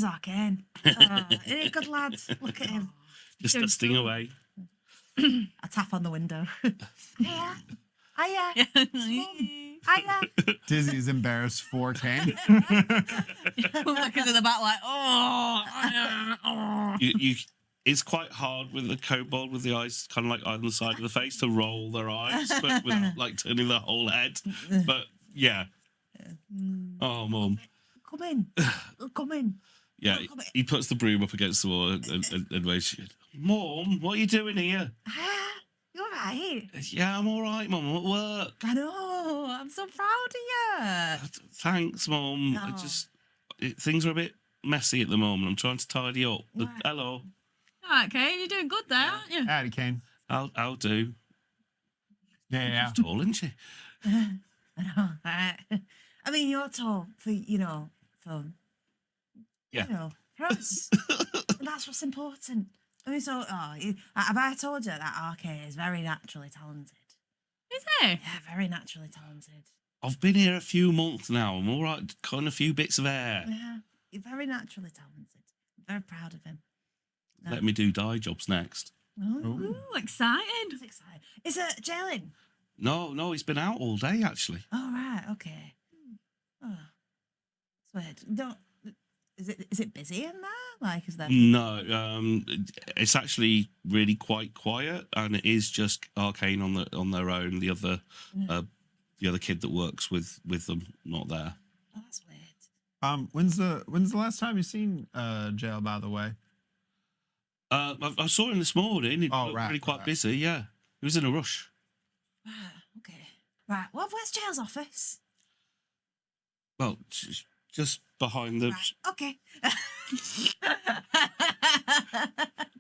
Arcane. Oh, isn't he a good lad? Look at him. Just dusting away. I tap on the window. Hiya. Hiya. Dizzy's embarrassed for Kane. Because in the back, like, It's quite hard with the kobold with the eyes kind of like on the side of the face to roll their eyes, but without like turning the whole head. But yeah. Oh, Mum. Come in. Come in. Yeah, he puts the broom up against the wall and waves. Mum, what are you doing here? You're right. Yeah, I'm all right, Mum. I'm at work. I know. I'm so proud of you. Thanks, Mum. No. Things are a bit messy at the moment. I'm trying to tidy up. Right. Hello. all right, Kane, you're doing good there, aren't you? Howdy, Kane. I'll do. Yeah. She's tall, isn't she? I know. I mean, you're tall for, for us. And that's what's important. I mean, have I told you that RK is very naturally talented? Is he? Yeah, very naturally talented. I've been here a few months now. I'm all right, cutting a few bits of hair. Yeah, you're very naturally talented. I'm very proud of him. Let me do dye jobs next. Ooh, exciting. That's exciting. Is it jailing? No, he's been out all day, actually. Oh, right, okay. Oh, that's weird. Is it busy in there? Like, is there? No, it's actually really quite quiet, and it is just Arcane on their own. The other kid that works with them not there. Oh, that's weird. When's the last time you seen Jail, by the way? I saw him this morning. He looked really quite busy. Yeah, he was in a rush. Right, okay. Right, well, where's Jail's office? Well, just behind the. Right, okay.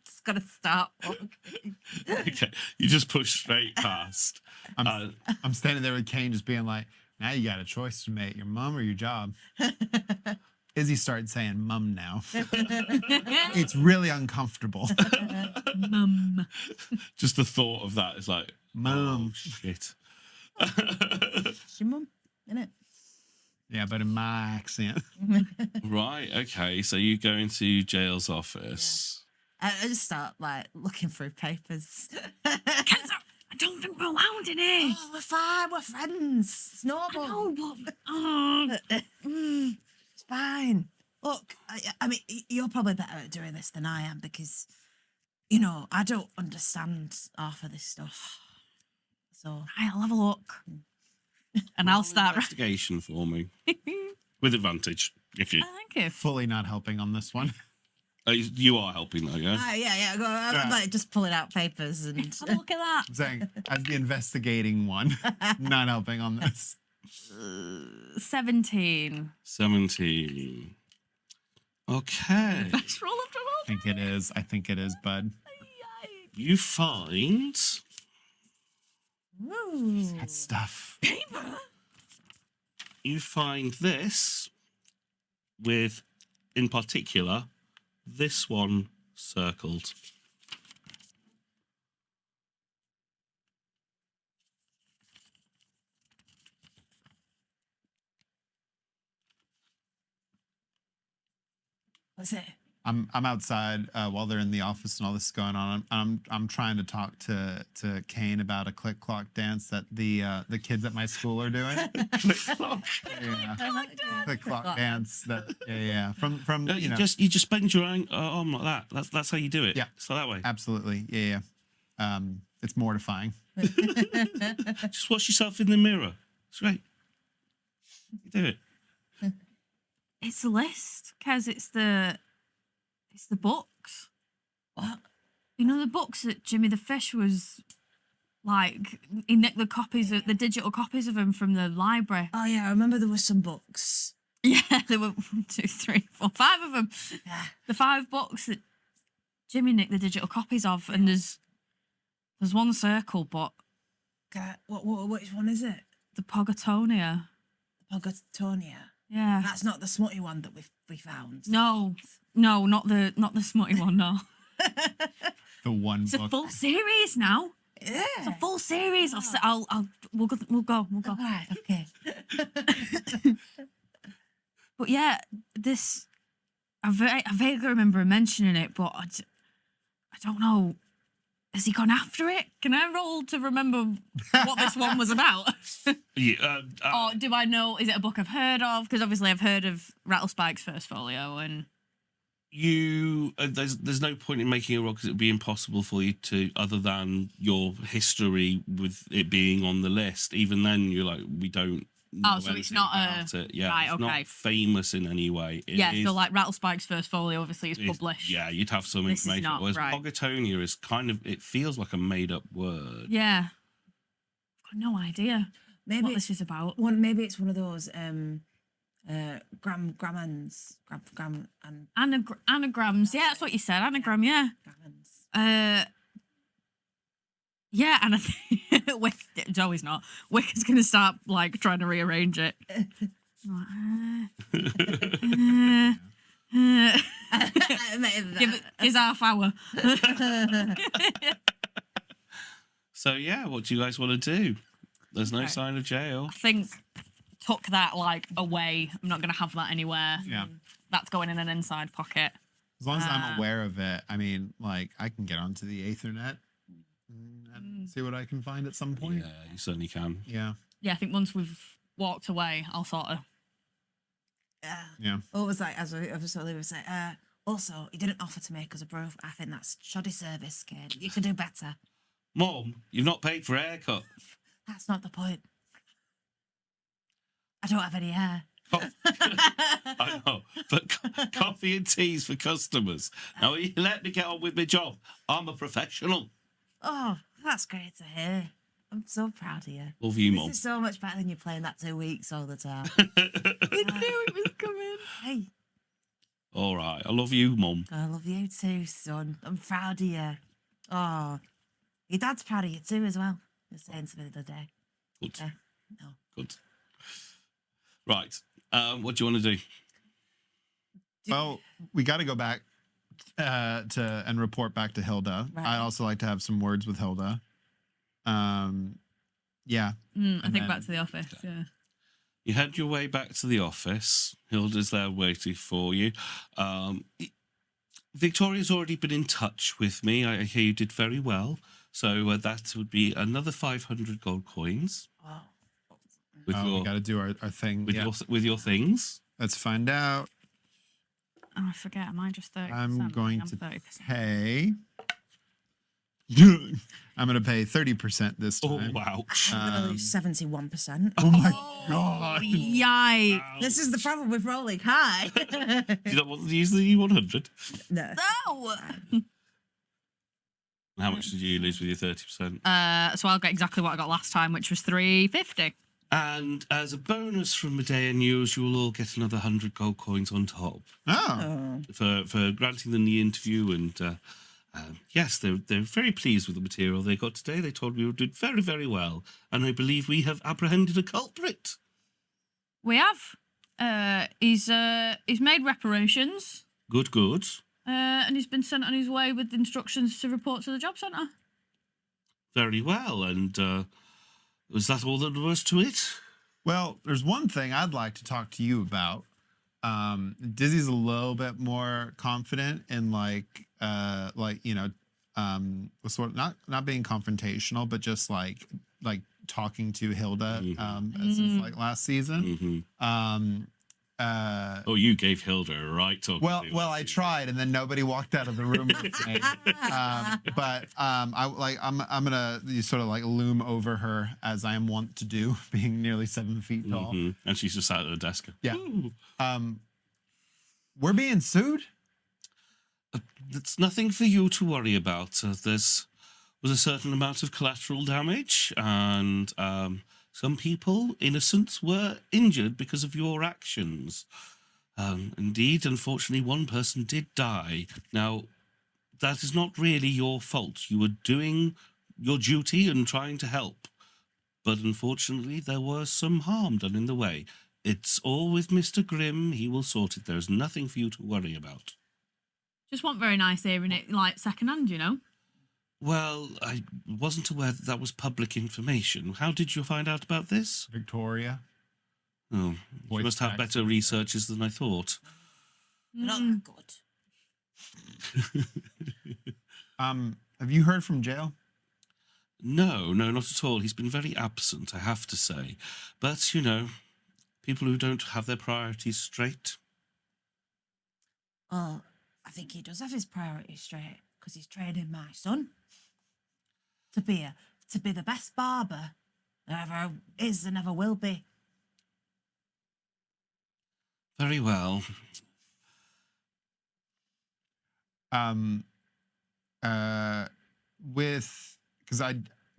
Just gotta start walking. Okay, you just push straight past. I'm standing there with Kane, just being like, "Now you got a choice to make: your mom or your job." Izzy started saying "mum" now. It's really uncomfortable. Mum. Just the thought of that is like, Mum. oh, shit. It's your mum, isn't it? Yeah, but in my accent. Right, okay, so you go into Jail's office. I just start like looking through papers. I don't think we're allowed in here. Oh, we're fine. We're friends. It's normal. No, but It's fine. Look, I mean, you're probably better at doing this than I am because, you know, I don't understand half of this stuff. So I'll have a look, and I'll start. Investigation for me with advantage. If you Thank you. Fully not helping on this one. you are helping though, yeah. yeah. I'm like just pulling out papers and. Have a look at that. I'm saying, as the investigating one, not helping on this. 17. 17. Okay. Best roll after roll. I think it is, bud. You find Ooh. That stuff. you find this with, in particular, this one circled. What's it? I'm outside while they're in the office and all this is going on. I'm trying to talk to Kane about a click clock dance that the kids at my school are doing. Click clock dance. From You just bend your arm like that. That's how you do it. Yeah. So that way. Absolutely. Yeah. It's mortifying. Just watch yourself in the mirror. It's great. You do it. It's a list, Kez. It's the books. What? You know the books that Jimmy the Fish was like. He nicked the digital copies of them from the library. Oh yeah, I remember there were some books. Yeah, there were 1, 2, 3, 4, 5 of them. Yeah. The 5 books that Jimmy nicked the digital copies of, and there's one circle, but Which one is it? the Pogatonia. Pogatonia. Yeah. That's not the smutty one that we found. No, not the smutty one. No, The one it's a book. full series now. Yeah. It's a full series. We'll go. All right. Okay. But yeah, this I vaguely remember him mentioning it, but I don't know. Has he gone after it? Can I roll to remember what this one was about? Yeah. Or do I know? Is it a book I've heard of? Because obviously I've heard of Rattlespike's first folio, and there's no point in making a roll because it would be impossible for you to, other than your history with it being on the list. Even then, you're like, we don't. Know so it's anything not about it. Yeah, right, it's okay. not famous in any way. It yeah. is- So like Rattlespike's first folio, obviously is it's- published. Yeah, you'd have some This is information. not Whereas right. Pogatonia is kind of, it feels like a made up word. Yeah. I've got no idea Maybe what it's this is about. Maybe it's one of those grammans. Gram and Anagrams. Yeah, that's what you said. Anagram. Yeah. grammans. Yeah, and I think Joey's not. Wick is going to start like trying to rearrange it. Give half hour. So yeah, what do you guys want to do? There's no Okay. sign of jail. I think tuck that like away. I'm not going to have that anywhere. Yeah. That's going in an inside pocket. As long as I'm aware of it, I mean, like, I can get onto the Aethernet and see what I can find at some point. Yeah, you certainly can. Yeah. Yeah, I think once we've walked away, I'll sort of. Yeah. What was like? As I was like, also, he didn't offer to make us a bro. I think that's shoddy service, kid. You could do better. Mom, you've not paid for a haircut. That's not the point. I don't have any hair. I know, but coffee and teas for customers. Now, you let me get on with my job. I'm a professional. Oh, that's great to hear. I'm so proud of you. Love you, This Mom. is so much better than you playing that 2 weeks all the time. I knew it was coming. Hey, All right, I love you, Mum. I love you too, son. I'm proud of you. Oh, your dad's proud of you too as well. He was saying to me the other day. Good. No. Good. Right. What do you want to do? Well, we got to go back and report back to Hilda. Right. I'd also like to have some words with Hilda. Yeah. I And think then- back to the office. Yeah. You head your way back to the office. Hilda's there waiting for you. Victoria's already been in touch with me. I hear you did very well. So that would be another 500 gold coins with We got to do our thing. with your things. Let's find out. Oh, I forget. Am I just 30%? I'm going to 30%. pay. I'm going to pay 30% this Oh, time. ouch. I'm going to lose 71%. Oh my god. Yikes. This is the problem with rolling high. You don't want to use the 100? No. No! How much did you lose with your 30%? So I'll get exactly what I got last time, which was 350. And as a bonus from Medea News, you'll all get another 100 gold coins on top Oh. for granting them the interview. And yes, they're very pleased with the material they got today. They told me we did very, very well. And I believe we have apprehended a culprit. We have. He's made reparations. Good, good. And he's been sent on his way with instructions to report to the job centre. Very well. And was that all that was to it? Well, there's one thing I'd like to talk to you about. Dizzy's a little bit more confident in sort of not being confrontational, but just like talking to Hilda as is like last season. Oh, you gave Hilda a right talk. Well, I tried, and then nobody walked out of the room with me. I'm gonna sort of like loom over her as I am wont to do, being nearly 7 feet tall. And she's just sat at the desk. Yeah. We're being sued. It's nothing for you to worry about. There's was a certain amount of collateral damage, and some people, innocent, were injured because of your actions. Indeed, unfortunately, one person did die. Now, that is not really your fault. You were doing your duty and trying to help. But unfortunately, there was some harm done in the way. It's all with Mr. Grimm. He will sort it. There's nothing for you to worry about. Just wasn't very nice hearing it like secondhand, you know. Well, I wasn't aware that was public information. How did you find out about this? Victoria. Oh, Voice you must have text. better researchers than I thought. Not that good. Have you heard from jail? No, not at all. He's been very absent, I have to say. But, you know, people who don't have their priorities straight. Well, I think he does have his priorities straight because he's training my son to be the best barber there ever is and ever will be. Very well.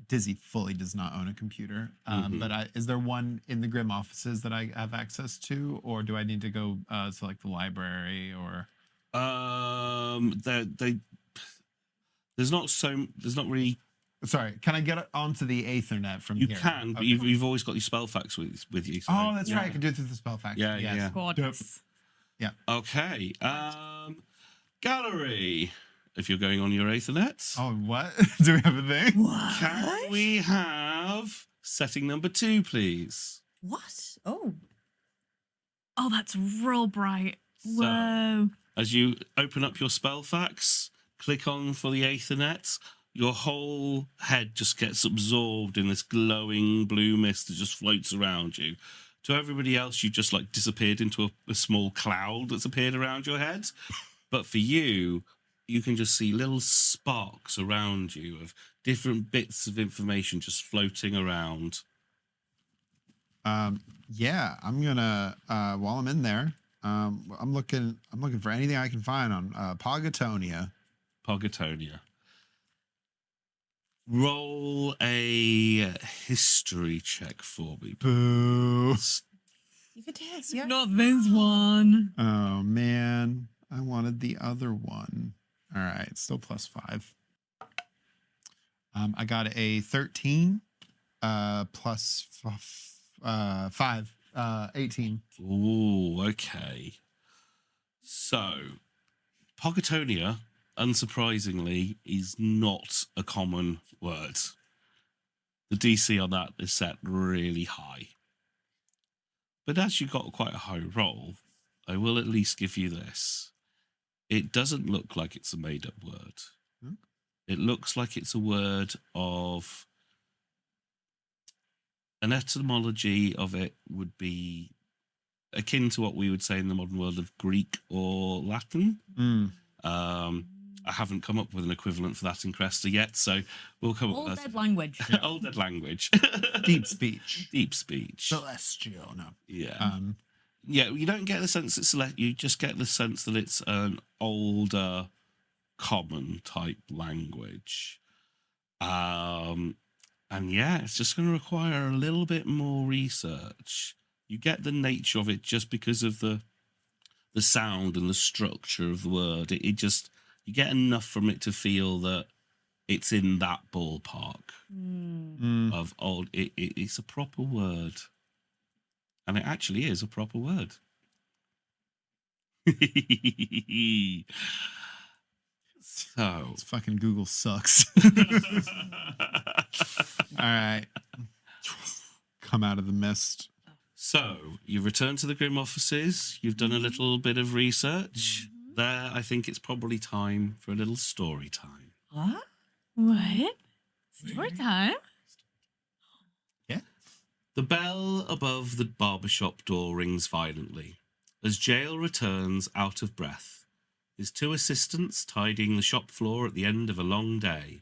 Dizzy fully does not own a computer. But is there one in the Grimm offices that I have access to, or do I need to go to like the library or? There's not really. Sorry, can I get onto the Aethernet from You here? can, but Okay. you've always got your spell facts with you. So, Oh, that's yeah. right. I can do it through the spell factor. Yeah, yes. yeah. Gorgeous. Okay. Gallery. If you're going on your Aethernet, Oh, what? Do we have a thing? can we have setting number 2, please? What? Oh. Oh, that's real bright. So- Whoa. As you open up your spell facts, click on for the Aethernet, your whole head just gets absorbed in this glowing blue mist that just floats around you. To everybody else, you just like disappeared into a small cloud that's appeared around your head. But for you, you can just see little sparks around you of different bits of information just floating around. Yeah, I'm gonna while I'm in there, I'm looking for anything I can find on Pogatonia. Pogatonia. Roll a history check for me. Boo. You could taste your Not this one. Oh man, I wanted the other one. All right, still +5. I got a 13 plus 5, 18. Ooh, okay. So, Pogatonia, unsurprisingly, is not a common word. The DC on that is set really high. But as you got quite a high roll, I will at least give you this. It doesn't look like it's a made-up word. Hmm? It looks like it's a word of an etymology of it would be akin to what we would say in the modern world of Greek or Latin. I haven't come up with an equivalent for that in Cresta yet, so we'll come up Old with dead language. Old dead language. Deep speech. Deep speech. Celestial. No. Yeah. Yeah, you don't get the sense it's you just get the sense that it's an older, common type language. And yeah, it's just going to require a little bit more research. You get the nature of it just because of the sound and the structure of the word. It just, you get enough from it to feel that it's in that ballpark of old. It's a proper word. And it actually is a proper word. So. This fucking Google sucks. All right. Come out of the mist. So, you've returned to the Grimm offices. You've done a little bit of research. There, I think it's probably time for a little story time. What? What? Story time? Yeah. The bell above the barbershop door rings violently as Jael returns out of breath. His two assistants tidying the shop floor at the end of a long day.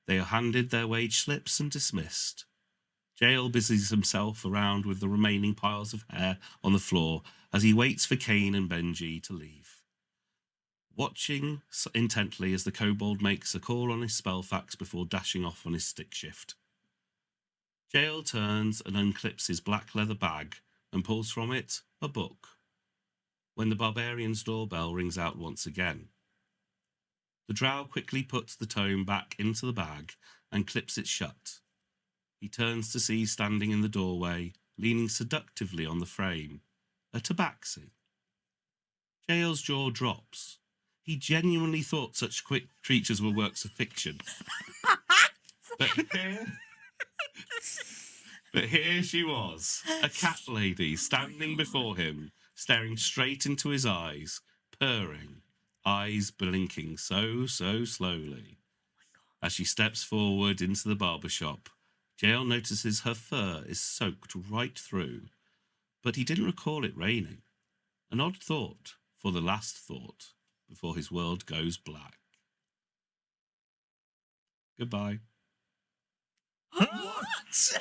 They are handed their wage slips and dismissed. Jael busies himself around with the remaining piles of hair on the floor as he waits for Kane and Benji to leave. Watching intently as the kobold makes a call on his spellfax before dashing off on his stick shift. Jael turns and unclips his black leather bag and pulls from it a book. When the Barbarian's doorbell rings out once again. The drow quickly puts the tome back into the bag and clips it shut. He turns to see standing in the doorway, leaning seductively on the frame, a tabaxi. Jael's jaw drops. He genuinely thought such quick creatures were works of fiction. But here she was, a cat lady standing before him, staring straight into his eyes, purring, eyes blinking so slowly. As she steps forward into the barbershop, Jael notices her fur is soaked right through, but he didn't recall it raining. An odd thought for the last thought before his world goes black. Goodbye. What? Jill!